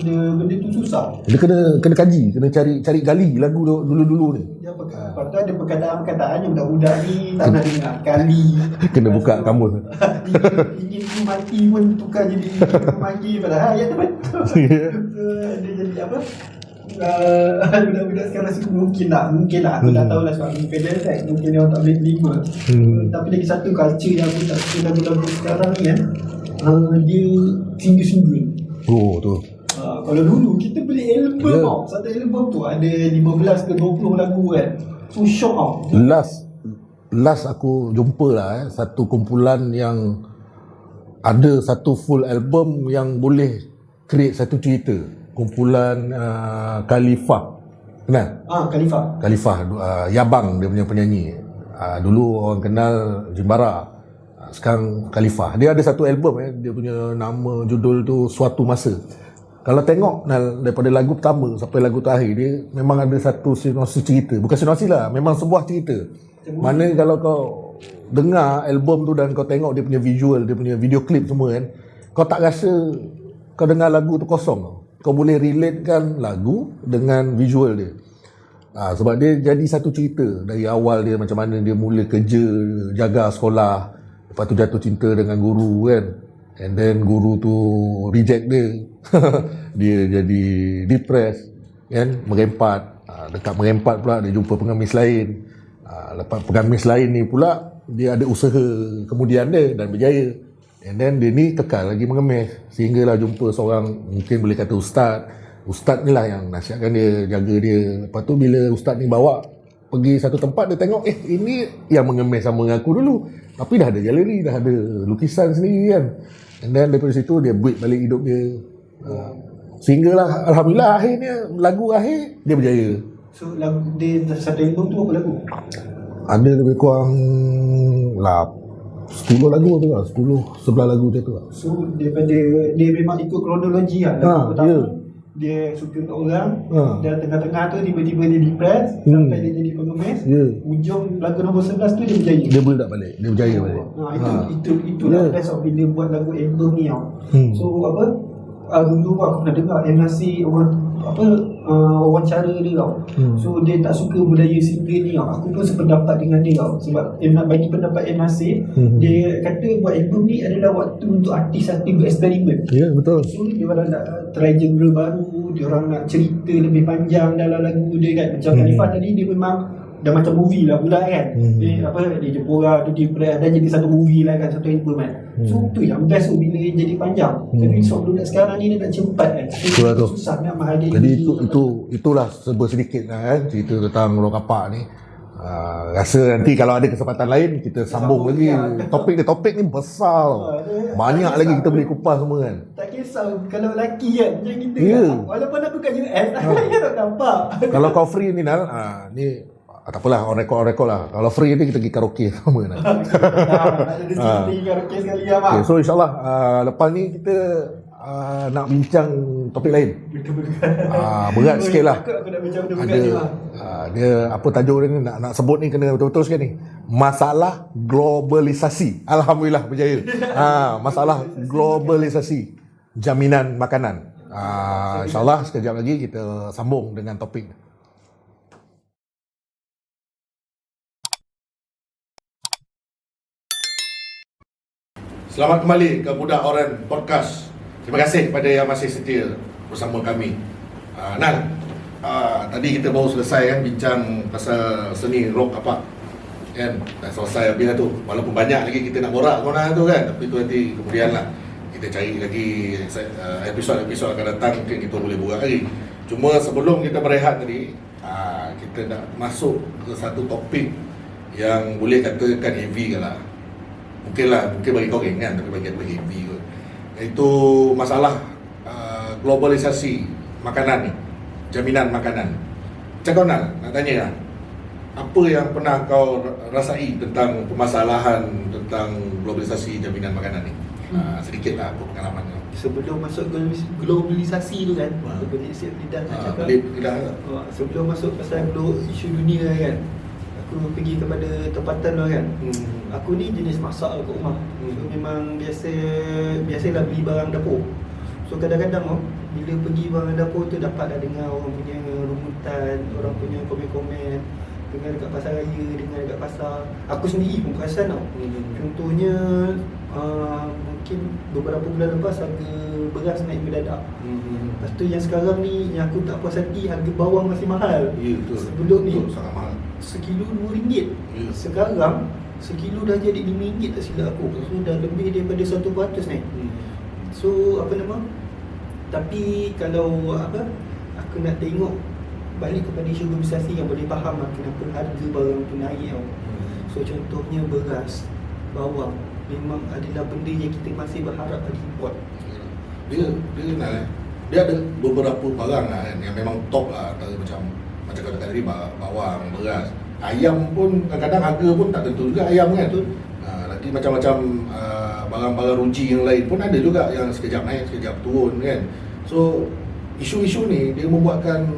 Speaker 1: bila benda tu susah,
Speaker 2: dia kena kaji, kena cari gali lagu dulu ni.
Speaker 1: Lepas tu ada perkataan-perkataan yang budak-budak ni tak nak dengar. Kali
Speaker 2: kena buka kamus.
Speaker 1: ingin ku mati pun tukar jadi ingin mati. Padahal ya betul. Dia jadi apa, budak-budak sekarang mungkin lah aku tak tahulah sebab independent kan, mungkin dia orang tak boleh terima. Tapi lagi satu culture yang aku tak suka lagu-lagu sekarang ni kan, dia single-single.
Speaker 2: Tu
Speaker 1: kalau dulu kita beli album satu album tu ada 15 ke 20 lagu kan, so shock
Speaker 2: last last aku jumpa lah satu kumpulan yang ada satu full album yang boleh create satu cerita. Kumpulan Khalifah. Kenal? Khalifah, Yabang dia punya penyanyi. Dulu orang kenal Jimbara. Sekarang Khalifah. Dia ada satu album dia punya nama judul tu Suatu Masa. Kalau tengok daripada lagu pertama sampai lagu terakhir, dia memang ada satu sinopsis cerita. Bukan sinopsis lah, memang sebuah cerita. Mana kalau kau dengar album tu dan kau tengok dia punya visual, dia punya video klip semua kan, kau tak rasa kau dengar lagu tu kosong. Kau boleh relatekan lagu dengan visual dia. Sebab dia jadi satu cerita. Dari awal dia macam mana dia mula kerja, jaga sekolah, lepas tu jatuh cinta dengan guru kan, and then guru tu reject dia. Dia jadi depressed kan, merempat. Dekat merempat pula dia jumpa pengemis lain. Lepas pengemis lain ni pula dia ada usaha kemudian dia dan berjaya. And then dia ni kekal lagi mengemis sehinggalah jumpa seorang, mungkin boleh kata ustaz ni lah yang nasihatkan dia, jaga dia. Lepas tu bila ustaz ni bawa pergi satu tempat, dia tengok ini yang mengemis sama dengan aku dulu, tapi dah ada galeri, dah ada lukisan sendiri kan. And then daripada situ dia buat balik hidup dia. Sehinggalah alhamdulillah akhirnya lagu akhir dia berjaya.
Speaker 1: So lagu dia satu album tu apa lagu?
Speaker 2: Ada lebih kurang 10 lagu tu lah, 11 lagu dia tu lah.
Speaker 1: So daripada dia memang ikut kronologi lah. Lagu pertama dia suka untuk orang, dan tengah-tengah tu tiba-tiba dia depressed, sampai dia jadi pengemis. Ujung lagu nombor 11 tu dia berjaya.
Speaker 2: Dia build up balik, dia berjaya balik.
Speaker 1: Itu lah best of bila buat lagu album ni tau. So dulu aku pernah dengar MC orang wawancara dia tau. So dia tak suka budaya single ni tau. Aku pun sependapat dengan dia tau. Sebab bagi pendapat MC, dia kata buat album ni adalah waktu untuk artis-artis bereksperimen.
Speaker 2: Ya, betul.
Speaker 1: So dia orang nak try genre baru, dia orang nak cerita lebih panjang dalam lagu dia kan. Macam Khalifah tadi, dia memang dah macam movie lah pula kan. Dia jumpa orang tu, dia dah jadi satu movie lah kan, satu album kan. So tu yang best tu bila jadi panjang. Tapi sebelum sekarang ni dia nak cepat kan. Susah nak mahal.
Speaker 2: Jadi itulah sedikit lah kan cerita tentang Rock Kapak ni. Rasa nanti kalau ada kesempatan lain kita sambung lagi. Topik ni besar. Banyak lagi kita boleh kupas semua kan.
Speaker 1: Tak kisah kalau lelaki kan macam kita kan. Walaupun aku kat US, saya tak nampak.
Speaker 2: Kalau kau free ni Nal, ni tak apalah, on record lah. Kalau free ni kita pergi karaoke sama Nal.
Speaker 1: Ada rezeki karaoke sekali lah Mak.
Speaker 2: So insyaAllah lepas ni kita nak bincang topik lain. Berat sikit lah.
Speaker 1: Aku nak bincang benda
Speaker 2: ada,
Speaker 1: berat ni Mak.
Speaker 2: Dia apa tajuk dia ni, nak sebut ni kena betul-betul sikit ni. Masalah globalisasi. Alhamdulillah berjaya. Masalah globalisasi jaminan makanan. InsyaAllah sekejap lagi kita sambung dengan topik. Selamat kembali ke Budak Oren Podcast. Terima kasih kepada yang masih setia bersama kami. Nal, tadi kita baru selesai kan bincang pasal seni rock apa kan, dah selesai habis lah tu. Walaupun banyak lagi kita nak borak tu kan, tapi tu nanti kemudian lah kita cari lagi episod-episod akan datang, mungkin kita boleh borak lagi. Cuma sebelum kita berehat tadi, kita nak masuk ke satu topik yang boleh katakan heavy lah. Mungkin bagi kau ringan, tapi bagi aku heavy kot. Iaitu masalah globalisasi makanan ni, jaminan makanan. Macam kau nak tanya lah, apa yang pernah kau rasai tentang permasalahan tentang globalisasi jaminan makanan ni? Sedikit lah apa pengalaman kau.
Speaker 1: Sebelum masuk globalisasi tu kan, globalisasi lidah nak cakap. Sebelum masuk pasal isu dunia kan, aku pergi kepada tempatan lah kan. Aku ni jenis masak kat rumah. So memang biasalah beli barang dapur. So kadang-kadang bila pergi barang dapur tu dapatlah dengar orang punya rumutan, orang punya komen-komen, dengar dekat pasar raya, dengar dekat pasar. Aku sendiri pun perasan tau. Contohnya mungkin beberapa bulan lepas harga beras naik mendadak. Lepas tu yang sekarang ni yang aku tak puas hati, harga bawang masih mahal.
Speaker 2: Betul.
Speaker 1: Sebelum ni
Speaker 2: sangat mahal.
Speaker 1: Sekilo RM2. Sekarang sekilo dah jadi RM5 tak silap aku. So dah lebih daripada 100% naik. So tapi kalau aku nak tengok balik kepada isu globalisasi yang boleh faham kenapa harga barang tu naik tau. So contohnya beras, bawang memang adalah benda yang kita masih berharap ada import.
Speaker 2: Dia ada beberapa barang lah kan, yang memang top lah, antara macam kata tadi bawang, beras, ayam pun kadang-kadang harga pun tak tentu juga ayam kan. Nanti macam-macam barang-barang ruji yang lain pun ada juga yang sekejap naik, sekejap turun kan. So isu-isu ni dia membuatkan,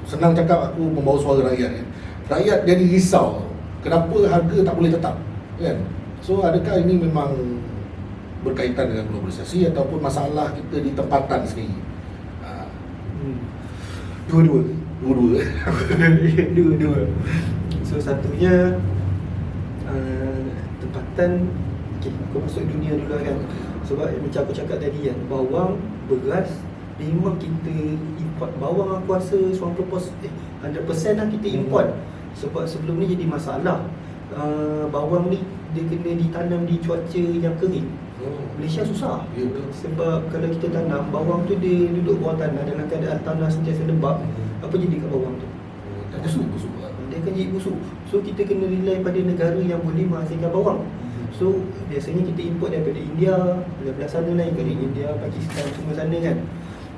Speaker 2: senang cakap aku membawa suara rakyat kan. Rakyat jadi risau kenapa harga tak boleh tetap kan. So adakah ini memang berkaitan dengan globalisasi ataupun masalah kita di tempatan sendiri?
Speaker 1: Dua-dua. So satunya tempatan, aku masuk dunia dulu kan. Sebab macam aku cakap tadi kan, bawang, beras memang kita import. Bawang aku rasa 100% lah kita import. Sebab sebelum ni jadi masalah, bawang ni dia kena ditanam di cuaca yang kering. Malaysia susah. Sebab kalau kita tanam bawang tu, dia duduk bawah tanah dalam keadaan tanah sentiasa lembab. Apa jadi kat bawang tu?
Speaker 2: Busuk.
Speaker 1: Dia akan jadi busuk. So kita kena rely pada negara yang boleh menghasilkan bawang. So biasanya kita import daripada India, belah sana lah, yang dari India, Pakistan, semua sana kan.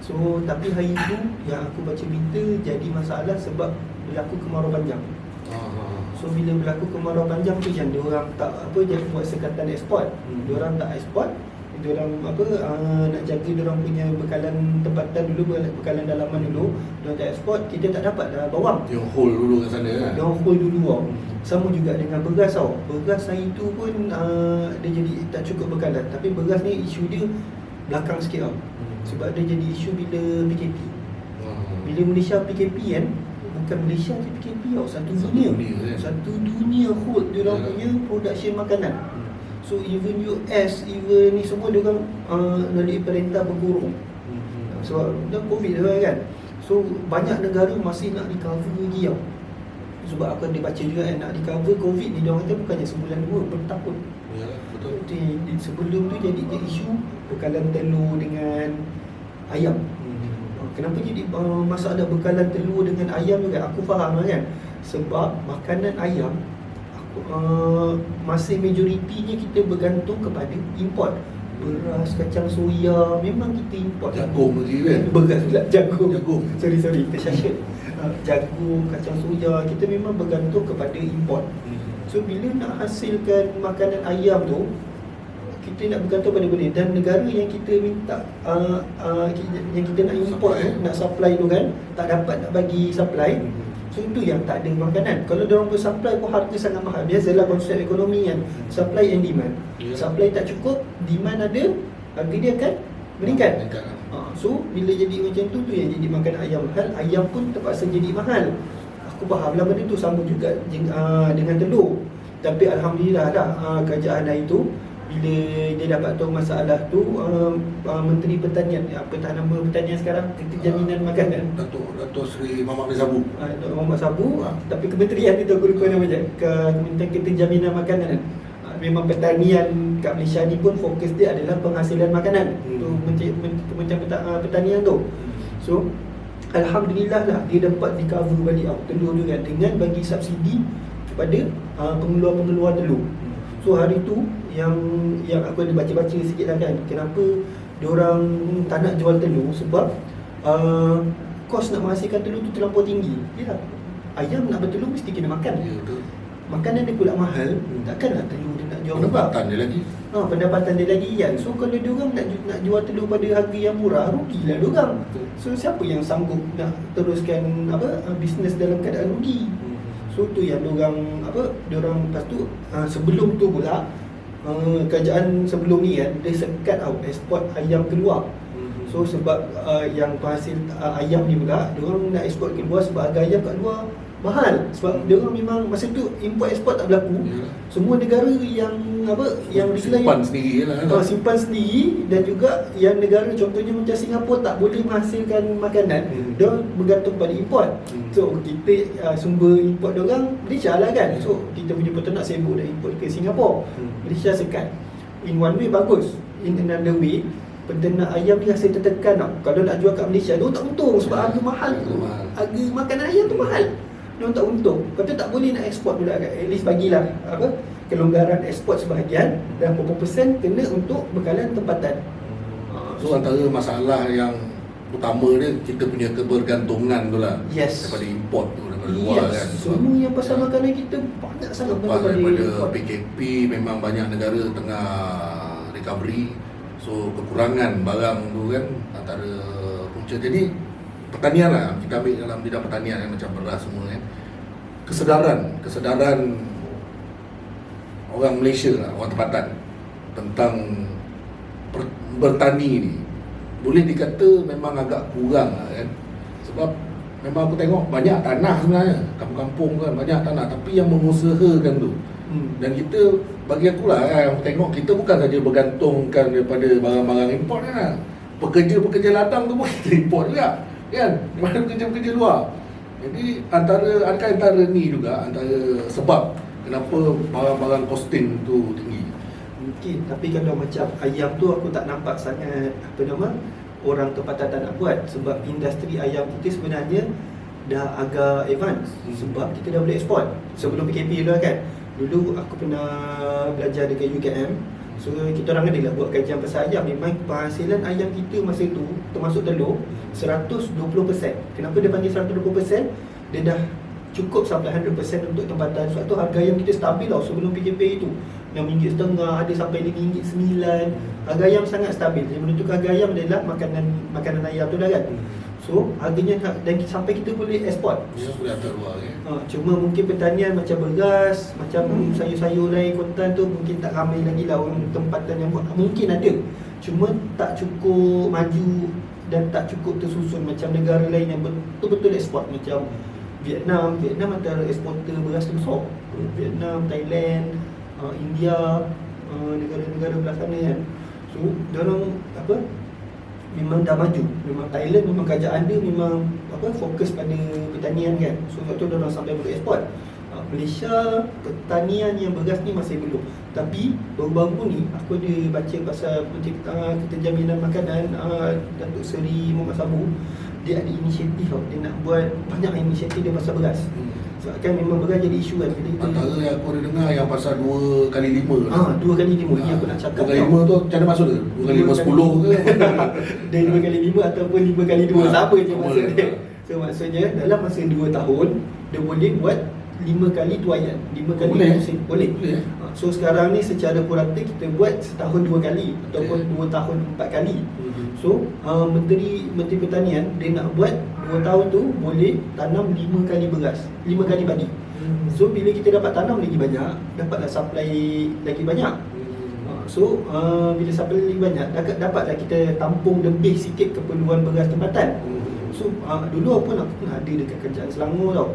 Speaker 1: So tapi hari tu yang aku baca berita jadi masalah sebab berlaku kemarau panjang. So bila berlaku kemarau panjang tu, yang diorang tak jadi buat sekatan ekspor. Diorang tak ekspor, diorang nak jaga diorang punya bekalan tempatan dulu, bekalan dalaman dulu. Diorang tak ekspor, kita tak dapat dah bawang.
Speaker 2: Diorang hold dulu kat sana kan.
Speaker 1: Diorang hold dulu tau. Sama juga dengan beras tau. Beras hari tu pun dia jadi tak cukup bekalan. Tapi beras ni isu dia belakang sikit tau. Sebab dia jadi isu bila PKP. Bila Malaysia PKP kan, bukan Malaysia je PKP tau, satu dunia hold diorang punya production makanan. So even US, even ni semua diorang melalui perintah berkurung. Sebab dah COVID kan. So banyak negara masih nak recover lagi tau. Sebab aku ada baca juga kan, nak recover COVID ni diorang kata bukannya sebulan dua, bertahun. Betul. Sebelum tu jadi isu bekalan telur dengan ayam. Kenapa jadi masalah bekalan telur dengan ayam juga? Aku faham lah kan. Sebab makanan ayam masih majoritinya kita bergantung kepada import. Beras, kacang soya memang kita import.
Speaker 2: Jagung lagi kan?
Speaker 1: Beras pula, jagung. Sorry, tersyashat. Jagung, kacang soya, kita memang bergantung kepada import. So bila nak hasilkan makanan ayam tu, kita nak bergantung pada benda. Dan negara yang kita minta yang kita nak import tu, nak supply tu kan, tak dapat nak bagi supply. So itu yang tak ada makanan. Kalau diorang pun supply pun harga sangat mahal. Biasalah konsep ekonomi kan, supply and demand. Supply tak cukup, demand ada, harga dia akan meningkat. So bila jadi macam tu yang jadi makan ayam mahal, ayam pun terpaksa jadi mahal. Aku faham lah benda tu, sama juga dengan telur. Tapi Alhamdulillah dah kerajaan hari tu, bila dia dapat tahu masalah tu, Menteri Pertanian, apa tak nama pertanian sekarang, Jaminan Makanan,
Speaker 2: Datuk Seri Muhammad Sabu.
Speaker 1: Datuk Muhammad Sabu, tapi kementerian tu aku lupa nama je, Kementerian Keterjaminan Makanan. Memang pertanian kat Malaysia ni pun fokus dia adalah penghasilan makanan. Tu Kementerian Pertanian tu. So Alhamdulillah lah dia dapat recover balik telur tu kan, dengan bagi subsidi kepada pengeluar-pengeluar telur. So hari tu yang aku ada baca-baca sikit lah kan, kenapa diorang tak nak jual telur, sebab kos nak menghasilkan telur tu terlampau tinggi. Yalah, ayam nak bertelur mesti kena makan. Makanan dia pula mahal, takkanlah telur dia nak jual murah. Pendapatan dia lagi kan. So kalau diorang nak jual telur pada harga yang murah, rugilah diorang. So siapa yang sanggup nak teruskan bisnes dalam keadaan rugi? So tu yang diorang lepas tu sebelum tu pula kerajaan sebelum ni kan, dia sekat eksport ayam keluar. So sebab yang penghasil ayam ni pula, diorang nak eksport keluar sebab harga ayam kat luar mahal. Sebab diorang memang masa tu import ekspor tak berlaku. Semua negara yang
Speaker 2: simpan sendiri lah.
Speaker 1: Simpan sendiri, dan juga yang negara contohnya macam Singapura tak boleh menghasilkan makanan, diorang bergantung pada import. So kita sumber import diorang Malaysia lah kan. So kita punya peternak sibuk dah import ke Singapura. Malaysia sekat. In one way bagus, in another way Peternak ayam ni rasa tertekan tau. Kalau nak jual kat Malaysia tu tak untung sebab harga mahal. Harga makanan ayam tu mahal. Dia tak untung. Lepas tu tak boleh nak ekspor pula kat. At least bagilah kelonggaran ekspor sebahagian dan berapa persen kena untuk bekalan tempatan.
Speaker 2: So antara masalah yang utama dia kita punya kebergantungan tu lah.
Speaker 1: Yes.
Speaker 2: Daripada import tu, daripada luar kan.
Speaker 1: Semua yang pasal makanan kita banyak sangat
Speaker 2: Lepas daripada
Speaker 1: import.
Speaker 2: PKP memang banyak negara tengah recovery. So kekurangan barang tu kan antara punca. Jadi pertanian lah, kita ambil dalam bidang pertanian yang macam beras semua kan. Kesedaran orang Malaysia lah, orang tempatan tentang bertani ni boleh dikata memang agak kurang lah kan. Sebab memang aku tengok banyak tanah sebenarnya, kampung-kampung kan banyak tanah, tapi yang mengusahakan tu dan kita, bagi aku lah aku tengok kita bukan saja bergantungkan daripada barang-barang import kan. Pekerja-pekerja ladang tu pun kita import juga kan, daripada pekerja-pekerja luar. Jadi antara ni juga antara sebab kenapa barang-barang costing tu tinggi.
Speaker 1: Mungkin, tapi kalau macam ayam tu aku tak nampak sangat orang tempatan tak nak buat sebab industri ayam kita sebenarnya dah agak advance sebab kita dah boleh ekspor sebelum PKP dulu kan. Dulu aku pernah belajar dekat UKM. So kita orang adalah buat kajian pasal ayam. Memang penghasilan ayam kita masa tu termasuk telur 120%. Kenapa dia panggil 120%? Dia dah cukup sampai 100% untuk tempatan. Sebab tu harga ayam kita stabil tau sebelum PKP itu. RM6.5, ada sampai RM5.9. Harga ayam sangat stabil. Yang menentukan harga ayam adalah makanan ayam tu dah kan. So harganya dan sampai kita boleh ekspor.
Speaker 2: Ya, boleh hantar luar kan.
Speaker 1: Cuma mungkin pertanian macam beras, macam sayur-sayur lain kontan tu mungkin tak ramai lagi lah orang tempatan yang buat. Mungkin ada, cuma tak cukup maju dan tak cukup tersusun macam negara lain yang betul-betul ekspor. Macam Vietnam antara eksporter beras terbesar. Vietnam, Thailand, India, negara-negara belah sana kan. So diorang memang dah maju. Memang Thailand memang kerajaan dia memang fokus pada pertanian kan. So sebab tu diorang sampai boleh ekspor. Malaysia pertanian yang beras ni masih belum. Tapi baru-baru ni aku ada baca pasal Menteri Keterjaminan Makanan Datuk Seri Muhammad Sabu. Dia ada inisiatif tau. Dia nak buat banyak inisiatif dia pasal beras. Sebab kan memang beras jadi isu kan.
Speaker 2: Antara yang aku ada dengar yang pasal 2x5.
Speaker 1: 2x5. Ini aku nak cakap
Speaker 2: 2x5 tu macam mana maksud dia? 2x5 10 ke?
Speaker 1: Dia 2x5 ataupun 5x2 sama je maksud dia. So maksudnya dalam masa 2 tahun dia boleh buat 5 kali tuaian, 5 kali musim. Boleh. So sekarang ni secara purata kita buat setahun 2 kali ataupun 2 tahun 4 kali. So Menteri Pertanian dia nak buat 2 tahun tu boleh tanam 5 kali beras, 5 kali padi. So bila kita dapat tanam lagi banyak, dapatlah supply lagi banyak. So bila supply lagi banyak, dapatlah kita tampung lebih sikit keperluan beras tempatan. So dulu pun aku pernah ada dekat kerajaan Selangor tau.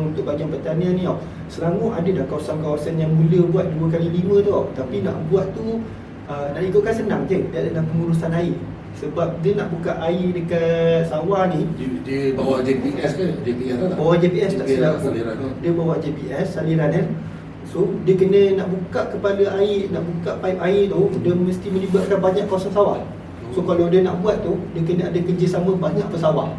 Speaker 1: Untuk bahagian pertanian ni tau, Selangor ada dah kawasan-kawasan yang mula buat 2x5 tu tau. Tapi nak buat tu nak ikutkan senang je. Dia ada pengurusan air. Sebab dia nak buka air dekat sawah ni,
Speaker 2: dia bawa JPS ke? JPS tak?
Speaker 1: bawa JPS tak silap aku.
Speaker 2: Saliran.
Speaker 1: Dia bawa JPS saliran kan. So dia kena nak buka kepala air, nak buka pipe air tu, dia mesti melibatkan banyak kawasan sawah. So kalau dia nak buat tu, dia kena ada kerjasama banyak pesawah.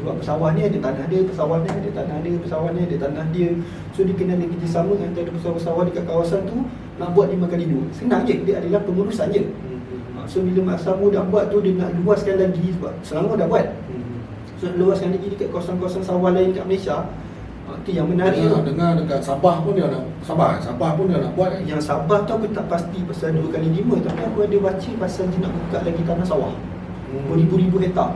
Speaker 1: Sebab pesawah ni ada tanah dia, pesawah ni ada tanah dia, pesawah ni ada tanah dia. So dia kena ada kerjasama antara pesawah-pesawah dekat kawasan tu nak buat 5x2. Senang je, dia adalah pengurusan je. So bila Mak Samu dah buat tu, dia nak luaskan lagi sebab Selangor dah buat. So luaskan lagi dekat kawasan-kawasan sawah lain kat Malaysia. Itu yang menarik tu.
Speaker 2: Dengar dekat Sabah pun dia nak Sabah pun dia nak buat kan?
Speaker 1: Yang Sabah tu aku tak pasti pasal 2x5, tapi aku ada baca pasal dia nak buka lagi tanah sawah. Beribu-ribu hektar.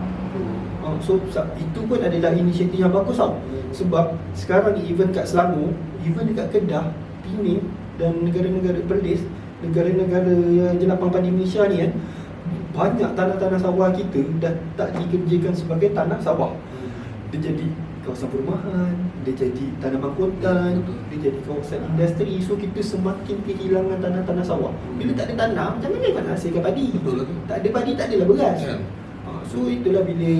Speaker 1: So itu pun adalah inisiatif yang bagus tau. Sebab sekarang ni even kat Selangor, even dekat Kedah, Pening dan negara-negara Perlis, negara-negara yang jelapang padi Malaysia ni kan, banyak tanah-tanah sawah kita dah tak dikerjakan sebagai tanah sawah. Dia jadi kawasan perumahan, dia jadi tanaman hutan, dia jadi kawasan industri. So kita semakin kehilangan tanah-tanah sawah. Bila tak ada tanah, macam mana nak hasilkan padi? Tak ada padi, tak adalah beras. So itulah bila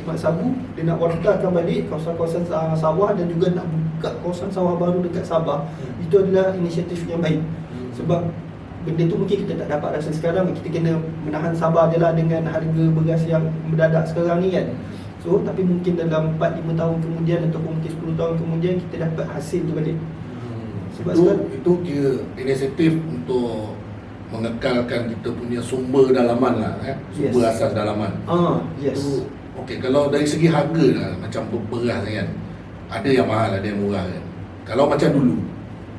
Speaker 1: Mak Sabu dia nak wartakan balik kawasan-kawasan sawah dan juga nak buka kawasan sawah baru dekat Sabah. Itu adalah inisiatif yang baik. Sebab benda tu mungkin kita tak dapat rasa sekarang, kita kena menahan sabar je lah dengan harga beras yang mendadak sekarang ni kan. So tapi mungkin dalam 4-5 tahun kemudian ataupun mungkin 10 tahun kemudian kita dapat hasil tu balik. Sebab
Speaker 2: itu kira inisiatif untuk mengekalkan kita punya sumber dalaman lah, sumber asas dalaman.
Speaker 1: Yes.
Speaker 2: Itu, okay, kalau dari segi harga lah, macam beras kan, ada yang mahal, ada yang murah kan. Kalau macam dulu,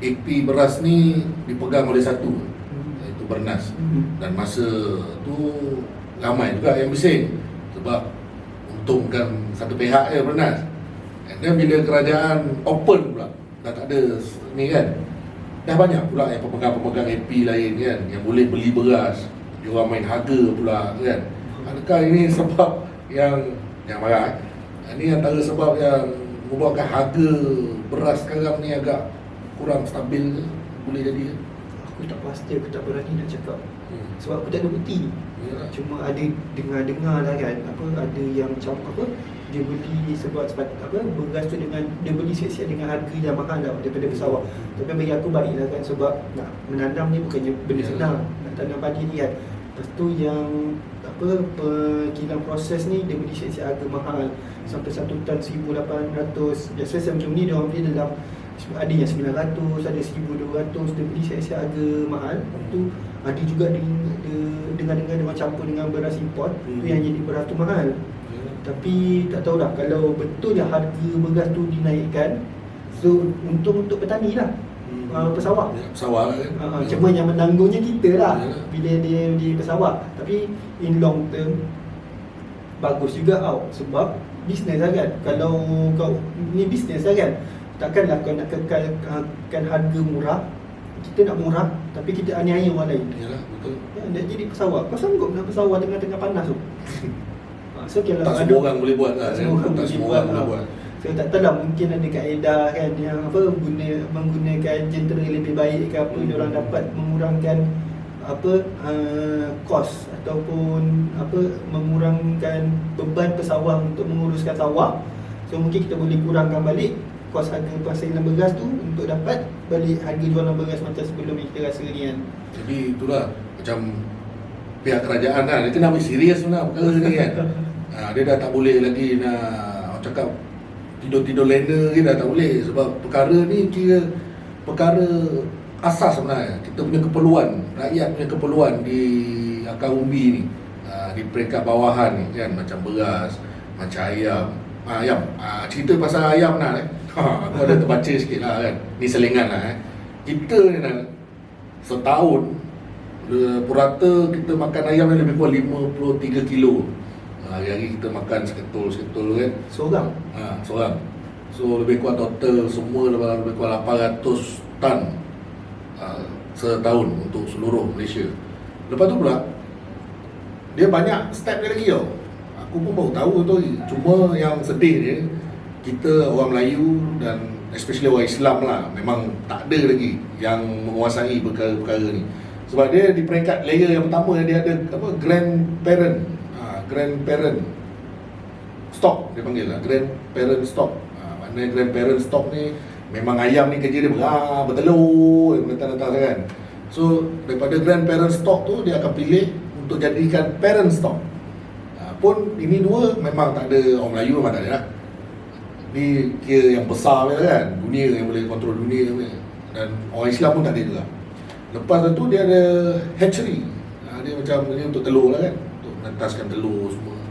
Speaker 2: AP beras ni dipegang oleh satu, iaitu Bernas. Dan masa tu ramai juga yang bising sebab untungkan satu pihak je Bernas. Dan bila kerajaan open pula, dah tak ada ni kan, dah banyak pula yang pemegang-pemegang AP lain kan yang boleh beli beras, dia orang main harga pula kan. Adakah ini sebab yang marah ini antara sebab yang membuatkan harga beras sekarang ni agak kurang stabil ke? Boleh jadi ke?
Speaker 1: Aku tak pasti, aku tak berani nak cakap. Sebab aku tak ada bukti. Cuma ada dengar-dengar lah kan, ada yang macam dia beli sebab beras tu dengan dia beli siap-siap dengan harga yang mahal lah daripada pesawat. Tapi bagi aku baik lah kan, sebab nak menanam ni bukannya benda senang. Nak tanam padi ni kan. Lepas tu yang kilang proses ni dia beli siap-siap harga mahal sampai 1 tan 1,800. Biasa macam ni dia orang beli dalam, ada yang 900, ada 1,200, dia beli siap-siap harga mahal. Lepas tu ada juga dengar-dengar dia orang campur dengan beras import, tu yang jadi beras tu mahal. Tapi tak tahulah kalau betul yang harga beras tu dinaikkan, so untung untuk petani lah, pesawat.
Speaker 2: Pesawat kan.
Speaker 1: Cuma yang menanggungnya kita lah bila dia di pesawat. Tapi in long term bagus juga sebab bisnes lah kan. Kalau kau ni bisnes lah kan, takkanlah kau nak kekalkan harga murah, kita nak murah tapi kita aniaya orang lain.
Speaker 2: Yalah, betul.
Speaker 1: Nak jadi pesawat, kau sanggup nak pesawat tengah-tengah panas tu? So kalau
Speaker 2: tak semua orang boleh buat lah. Tak semua orang boleh buat.
Speaker 1: So tak tahu lah, mungkin ada kaedah kan yang menggunakan jentera lebih baik ke apa, dia orang dapat mengurangkan kos ataupun mengurangkan beban pesawat untuk menguruskan sawah. So mungkin kita boleh kurangkan balik kos harga penghasilan beras tu untuk dapat balik harga jualan beras macam sebelum kita rasa ni kan.
Speaker 2: Jadi itulah macam pihak kerajaan kan, dia kena ambil serius sebenarnya perkara ni kan. Dia dah tak boleh lagi nak cakap tidur-tidur lena ke, dah tak boleh. Sebab perkara ni kira perkara asas sebenarnya. Kita punya keperluan, rakyat punya keperluan di akar umbi ni, di peringkat bawahan ni kan, macam beras, macam ayam. Cerita pasal ayam nak aku ada terbaca sikit lah kan. Ni selingan lah kita ni nak setahun purata kita makan ayam yang lebih kurang 53 kilo. Hari-hari kita makan seketul kan.
Speaker 1: Seorang?
Speaker 2: Seorang. So lebih kurang total semua lebih kurang 800 tan setahun untuk seluruh Malaysia. Lepas tu pula dia banyak step dia lagi tau. Aku pun baru tahu tu. Cuma yang sedih dia, kita orang Melayu dan especially orang Islam lah, memang tak ada lagi yang menguasai perkara-perkara ni. Sebab dia di peringkat layer yang pertama, dia ada grandparent stock, dia panggil lah grandparent stock. Maknanya grandparent stock ni memang ayam ni kerja dia bertelur datang-datang kan. So daripada grandparent stock tu dia akan pilih untuk jadikan parent stock. Pun ini dua memang tak ada, orang Melayu memang tak ada lah. Ni kira yang besar kan, dunia yang boleh kontrol dunia ni. Dan orang Islam pun tak ada juga. Lepas tu dia ada hatchery. Dia macam ni untuk telur lah kan, untuk menetaskan telur semua.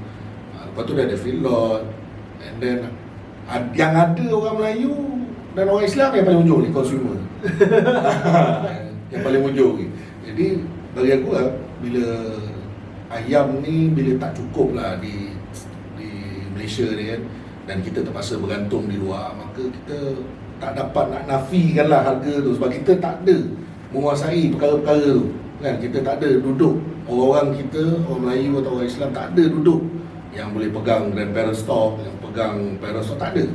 Speaker 2: Lepas tu dia ada feedlot. And then yang ada orang Melayu dan orang Islam yang paling ujung ni, consumer. Yang paling ujung ni. Jadi bagi aku lah, bila ayam ni bila tak cukup lah di Malaysia ni kan, dan kita terpaksa bergantung di luar, maka kita tak dapat nak nafikan lah harga tu. Sebab kita tak ada menguasai perkara-perkara tu kan. Kita tak ada duduk, orang-orang kita, orang Melayu atau orang Islam tak ada duduk yang boleh pegang grandparent stock, yang pegang parent stock, tak ada.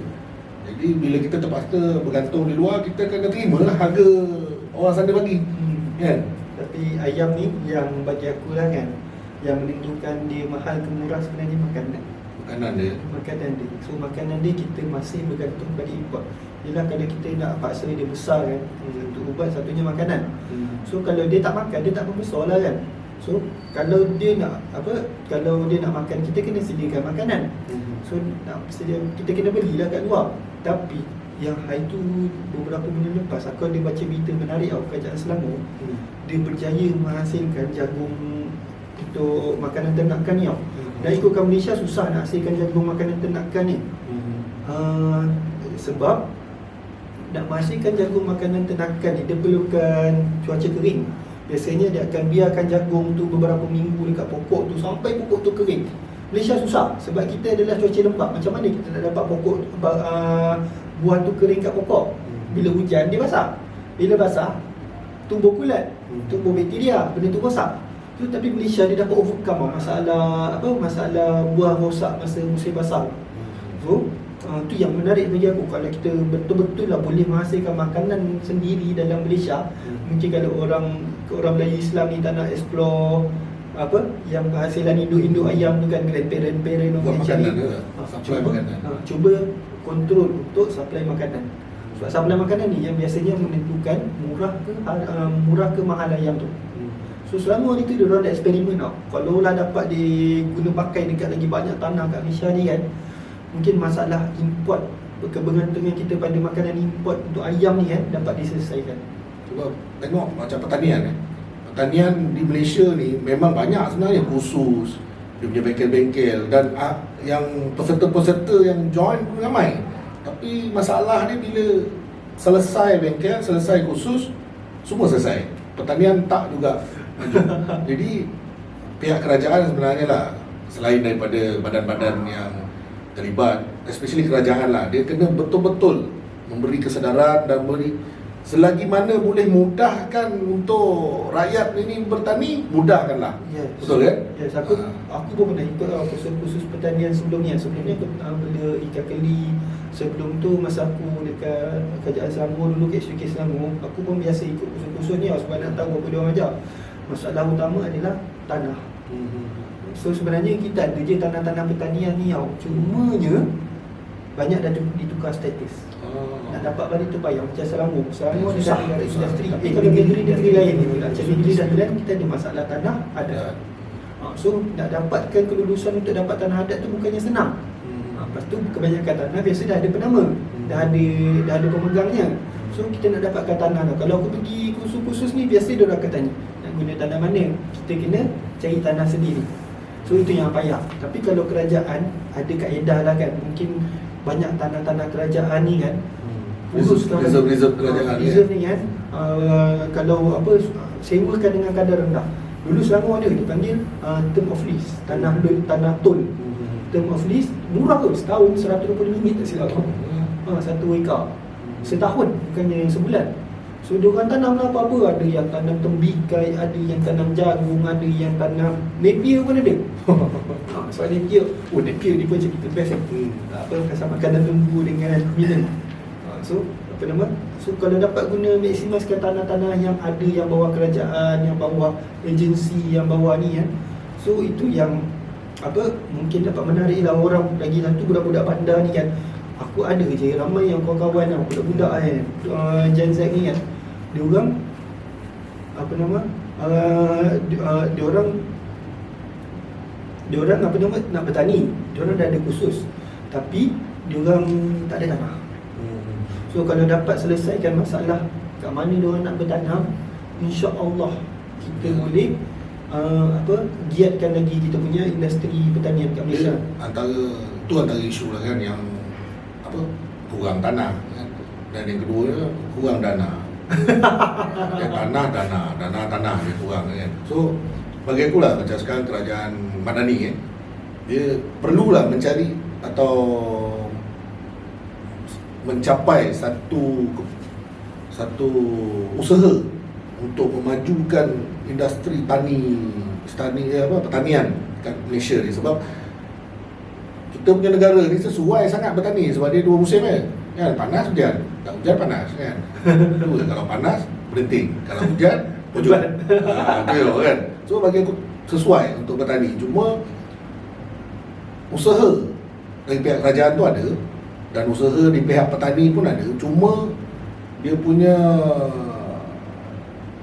Speaker 2: Jadi bila kita terpaksa bergantung di luar, kita kena terima lah harga orang sana bagi kan.
Speaker 1: Tapi ayam ni yang bagi aku lah kan, yang menentukan dia mahal ke murah sebenarnya makanan dia. So makanan dia kita masih bergantung pada import. ialah kalau kita nak paksa dia besar kan, untuk ubat satunya makanan. So kalau dia tak makan, dia tak membesar lah kan. So kalau dia nak makan, kita kena sediakan makanan. So kita kena belilah kat luar. Tapi yang hari tu beberapa bulan lepas aku ada baca berita menarik kerajaan Selangor. Dia berjaya menghasilkan jagung untuk makanan ternakan ni. Dan ikutkan Malaysia susah nak hasilkan jagung makanan ternakan ni. Sebab nak menghasilkan jagung makanan ternakan ni dia perlukan cuaca kering. Biasanya dia akan biarkan jagung tu beberapa minggu dekat pokok tu sampai pokok tu kering. Malaysia susah sebab kita adalah cuaca lembap. Macam mana kita nak dapat pokok buah tu kering kat pokok? Bila hujan dia basah. Bila basah tumbuh kulat, tumbuh bakteria, benda tu rosak. So, tapi Malaysia dia dapat overcome masalah buah rosak masa musim basah. So tu yang menarik bagi aku. Kalau kita betul-betul lah boleh menghasilkan makanan sendiri dalam Malaysia, mungkin kalau orang Melayu Islam ni tak nak explore yang penghasilan induk-induk ayam tu kan, grandparent
Speaker 2: buat makanan ke? Supply makanan.
Speaker 1: Cuba kontrol untuk supply makanan. Sebab supply makanan ni yang biasanya menentukan murah ke mahal ayam tu. So selama ni tu dia orang dah eksperimen tau. Kalau lah dapat diguna pakai dekat lagi banyak tanah kat Malaysia ni kan, mungkin masalah import, kebergantungan kita pada makanan import untuk ayam ni kan dapat diselesaikan.
Speaker 2: Cuba tengok macam pertanian Pertanian di Malaysia ni memang banyak sebenarnya, khusus dia punya bengkel-bengkel dan yang peserta-peserta yang join pun ramai. Tapi masalah ni bila selesai bengkel, selesai khusus, semua selesai, pertanian tak juga maju. Jadi pihak kerajaan sebenarnya lah, selain daripada badan-badan yang terlibat, especially kerajaan lah, dia kena betul-betul memberi kesedaran dan beri selagi mana boleh mudahkan untuk rakyat ini bertani, mudahkanlah.
Speaker 1: Yes.
Speaker 2: Betul kan?
Speaker 1: Yes, aku pun pernah ikut kursus pertanian sebelumnya. Sebelumnya aku bela ikan keli. Sebelum tu masa aku dekat kerajaan Selangor dulu, KSUK Selangor, aku pun biasa ikut kursus-kursus ni sebab nak tahu apa dia orang ajar. Masalah utama adalah tanah. So sebenarnya kita ada je tanah-tanah pertanian ni tau. Cumanya banyak dah ditukar status. Nak dapat balik tu payah. Macam Selangor ada negara industri. Kalau negeri-negeri lain ni, macam negeri dan kita ada masalah tanah adat. So nak dapatkan kelulusan untuk dapat tanah adat tu bukannya senang. Lepas tu kebanyakan tanah biasa dah ada penama, dah ada pemegangnya. So kita nak dapatkan tanah tu. Kalau aku pergi kursus-kursus ni, biasa dia orang akan tanya nak guna tanah mana. Kita kena cari tanah sendiri. So itu yang payah. Tapi kalau kerajaan ada kaedah lah kan, mungkin banyak tanah-tanah kerajaan ni kan,
Speaker 2: reserve kerajaan
Speaker 1: ni kan, kalau sewakan dengan kadar rendah. Dulu Selangor ada dipanggil term of lease, tanah tol. Term of lease murah ke, setahun RM120 tak silap aku. 1 ekar setahun, bukannya sebulan. So diorang tanam lah apa-apa. Ada yang tanam tembikai, ada yang tanam jagung, ada yang tanam napier pun ada. Sebab napier ni pun macam kita best kan, kasar makanan lembu dengan minum. So kalau dapat guna maksimalkan tanah-tanah yang ada, yang bawah kerajaan, yang bawah agensi, yang bawah ni kan, so itu yang mungkin dapat menarik lah orang. Lagi satu budak-budak bandar ni kan, aku ada je ramai yang kawan-kawan lah, budak-budak kan, Gen Z ni kan, dia orang nak bertani, dia orang dah ada kursus, tapi dia orang tak ada tanah. So kalau dapat selesaikan masalah kat mana dia orang nak bertanam, insya-Allah kita boleh giatkan lagi kita punya industri pertanian kat Malaysia.
Speaker 2: Antara isu lah kan, yang kurang tanah kan? Dan yang kedua kurang dana. Tanah dia kurang kan. So bagi aku lah, macam sekarang kerajaan Madani kan, dia perlulah mencari atau mencapai satu usaha untuk memajukan industri pertanian kat Malaysia ni. Sebab kita punya negara ni sesuai sangat bertani, sebab dia 2 musim kan, panas hujan, tak hujan panas kan. Kalau panas berhenti, kalau hujan hujan. Kan. So bagi aku sesuai untuk bertani. Cuma usaha dari pihak kerajaan tu ada, dan usaha di pihak petani pun ada, cuma dia punya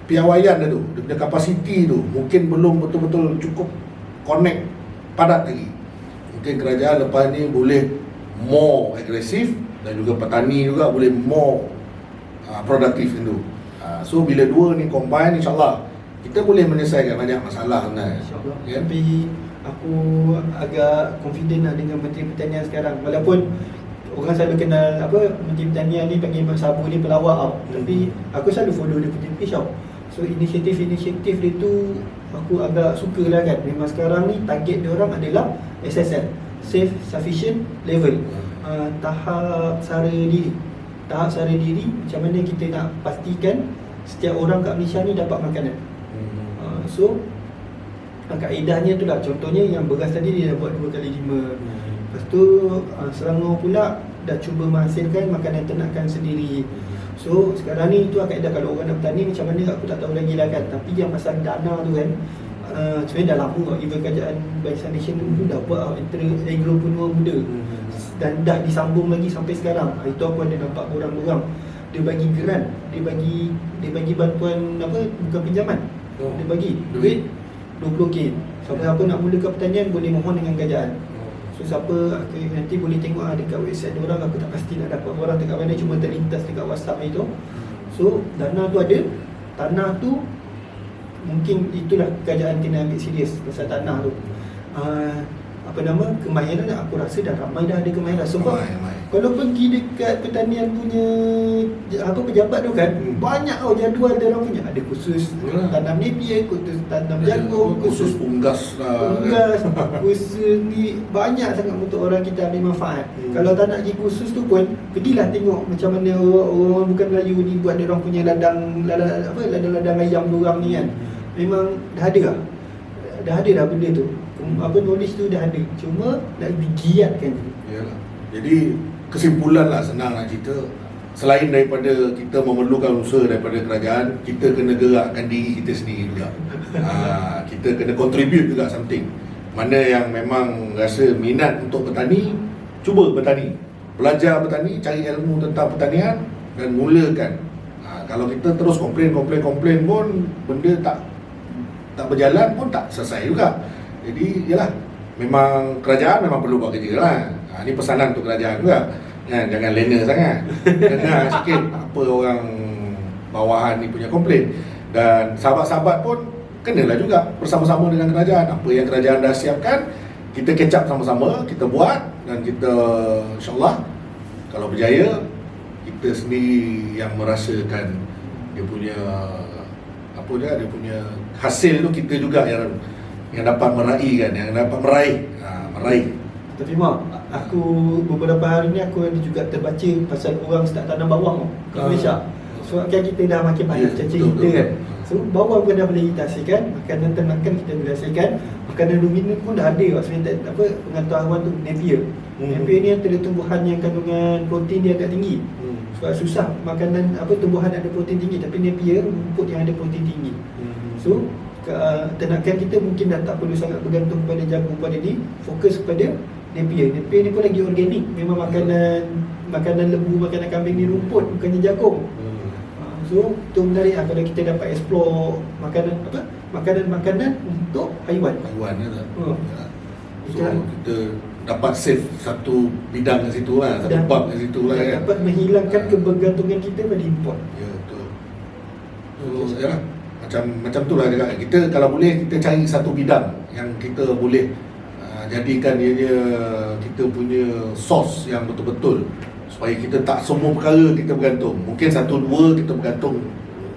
Speaker 2: piawaian dia punya kapasiti tu mungkin belum betul-betul cukup connect padat lagi. Mungkin kerajaan lepas ni boleh more agresif dan juga petani juga boleh more produktif itu. So bila dua ni combine, insyaAllah kita boleh menyelesaikan banyak masalah sebenarnya.
Speaker 1: InsyaAllah. Tapi aku agak confident lah dengan Menteri Pertanian sekarang. Walaupun orang selalu kenal Menteri Pertanian ni panggil Mak Sabu ni pelawak tau. Tapi aku selalu follow dia punya page tau. So inisiatif-inisiatif dia tu aku agak suka lah kan. Memang sekarang ni target dia orang adalah SSL, Safe Sufficient Level. Tahap sara diri. Tahap sara diri, macam mana kita nak pastikan setiap orang kat Malaysia ni dapat makanan. So kaedahnya tu lah, contohnya yang beras tadi dia dah buat 2x5. Lepas tu Selangor pula dah cuba menghasilkan makanan ternakan sendiri. So sekarang ni tu kaedah kalau orang nak bertani macam mana aku tak tahu lagi lah kan. Tapi yang pasal dana tu kan, sebenarnya dah lama tau. Even kerajaan Barisan Nation tu dah buat antara agro penua muda dan dah disambung lagi sampai sekarang. Itu aku ada nampak borang-borang dia bagi grant, dia bagi bantuan bukan pinjaman. Dia bagi duit 20k. Siapa-siapa nak mulakan pertanian boleh mohon dengan kerajaan. So siapa nanti boleh tengok dekat website dia orang, aku tak pasti nak dapat orang dekat mana, cuma terlintas dekat WhatsApp itu. So dana tu ada, tanah tu mungkin itulah kerajaan kena ambil serius pasal tanah tu. Kemahiran aku rasa dah ramai dah ada kemahiran. Sebab kalau pergi dekat pertanian punya pejabat tu kan, banyak tau jadual dia orang punya. Ada khusus tanam napier, khusus tanam jagung,
Speaker 2: khusus unggas
Speaker 1: khusus ni, banyak sangat untuk orang kita ambil manfaat. Kalau tak nak pergi khusus tu pun, pergilah tengok macam mana orang bukan Melayu ni buat dia orang punya ladang ayam diorang ni kan. Memang dah ada dah benda tu. Knowledge tu dah ada, cuma nak digiatkan.
Speaker 2: Yalah. Jadi kesimpulan lah, senang nak cerita, selain daripada kita memerlukan usaha daripada kerajaan, kita kena gerakkan diri kita sendiri juga. Kita kena contribute juga something. Mana yang memang rasa minat untuk bertani, cuba bertani, belajar bertani, cari ilmu tentang pertanian dan mulakan. Kalau kita terus komplain pun benda tak berjalan pun tak selesai juga. Jadi yalah, memang kerajaan memang perlu buat kerja lah. Ini pesanan untuk kerajaan juga. Jangan lena sangat. Dengar sikit apa orang bawahan ni punya komplain. Dan sahabat-sahabat pun kenalah juga bersama-sama dengan kerajaan. Apa yang kerajaan dah siapkan, kita catch up sama-sama, kita buat, dan kita insyaAllah kalau berjaya, kita sendiri yang merasakan dia punya dia punya hasil tu, kita juga yang dapat meraih.
Speaker 1: Tapi Mak, aku beberapa hari ni aku ada juga terbaca pasal orang start tanam bawang kat Malaysia. So kan kita dah makin banyak cerita kan. So bawang pun dah boleh kita hasilkan, makanan ternakan kita boleh hasilkan, makanan dominan pun dah ada. Sebenarnya pengetahuan tu napier. Napier ni antara tumbuhan yang kandungan protein dia agak tinggi. Sebab susah makanan tumbuhan ada protein tinggi, tapi napier rumput yang ada protein tinggi. So ternakan kita mungkin dah tak perlu sangat bergantung pada jagung pada ni, fokus kepada napier. Napier ni pun lagi organik. Memang makanan lembu, makanan kambing ni rumput, bukannya jagung. So tu menarik lah kalau kita dapat explore makanan untuk haiwan
Speaker 2: lah. So kita dapat save satu bidang kat situ lah, satu bab kat situ lah kan.
Speaker 1: Dapat menghilangkan kebergantungan kita pada import.
Speaker 2: Ya, betul. So yalah, macam tu lah juga. Kita kalau boleh, kita cari satu bidang yang kita boleh jadikan dia kita punya source yang betul-betul, supaya kita tak semua perkara kita bergantung. Mungkin satu dua kita bergantung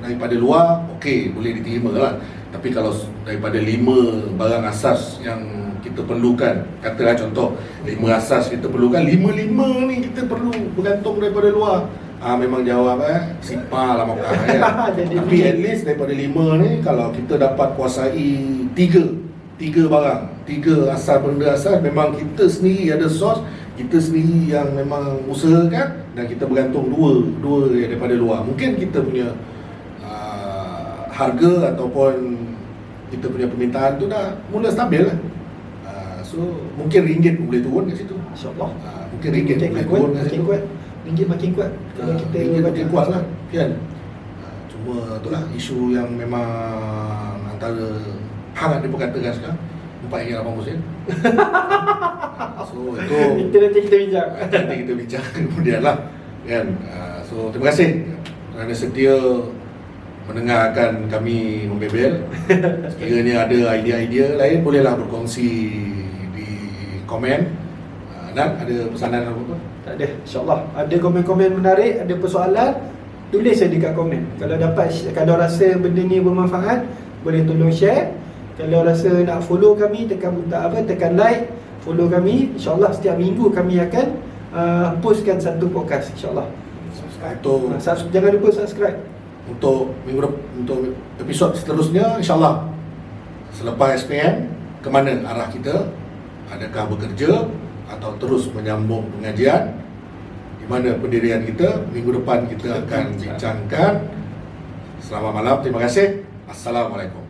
Speaker 2: daripada luar, okey, boleh diterima lah. Tapi kalau daripada 5 barang asas yang kita perlukan, katalah contoh 5 asas kita perlukan, 5 ni kita perlu bergantung daripada luar, memang jawab sipar lah makan tapi at least daripada 5 ni, kalau kita dapat kuasai 3 barang, 3 asas, benda asas, memang kita sendiri ada source, kita sendiri yang memang usahakan, dan kita bergantung dua daripada luar. Mungkin kita punya harga ataupun kita punya permintaan tu dah mula stabil lah. So mungkin ringgit pun boleh turun kat situ.
Speaker 1: InsyaAllah.
Speaker 2: Mungkin ringgit boleh turun kat
Speaker 1: makin
Speaker 2: situ.
Speaker 1: kuat. Ringgit makin kuat. Kalau kita
Speaker 2: Ringgit makin kuat lah,
Speaker 1: baca.
Speaker 2: kan. Cuma itulah isu yang memang antara hangat diperkatakan sekarang RM4.80. So itu
Speaker 1: Itu nanti kita bincang.
Speaker 2: nanti kita bincang kemudian lah, kan. So terima kasih kerana setia mendengarkan kami membebel. Sekiranya ada idea-idea lain, bolehlah berkongsi di komen. Dan ada pesanan apa-apa?
Speaker 1: Tak ada, insyaAllah. Ada komen-komen menarik, ada persoalan, tulis saja dekat komen. Kalau rasa benda ni bermanfaat, boleh tolong share. Kalau rasa nak follow kami, tekan like, follow kami. InsyaAllah setiap minggu kami akan postkan satu podcast, insyaAllah. Jangan lupa subscribe.
Speaker 2: Untuk episod seterusnya, insyaAllah selepas SPM, ke mana arah kita? Adakah bekerja atau terus menyambung pengajian? Di mana pendirian kita? Minggu depan kita akan bincangkan. Selamat malam, terima kasih. Assalamualaikum.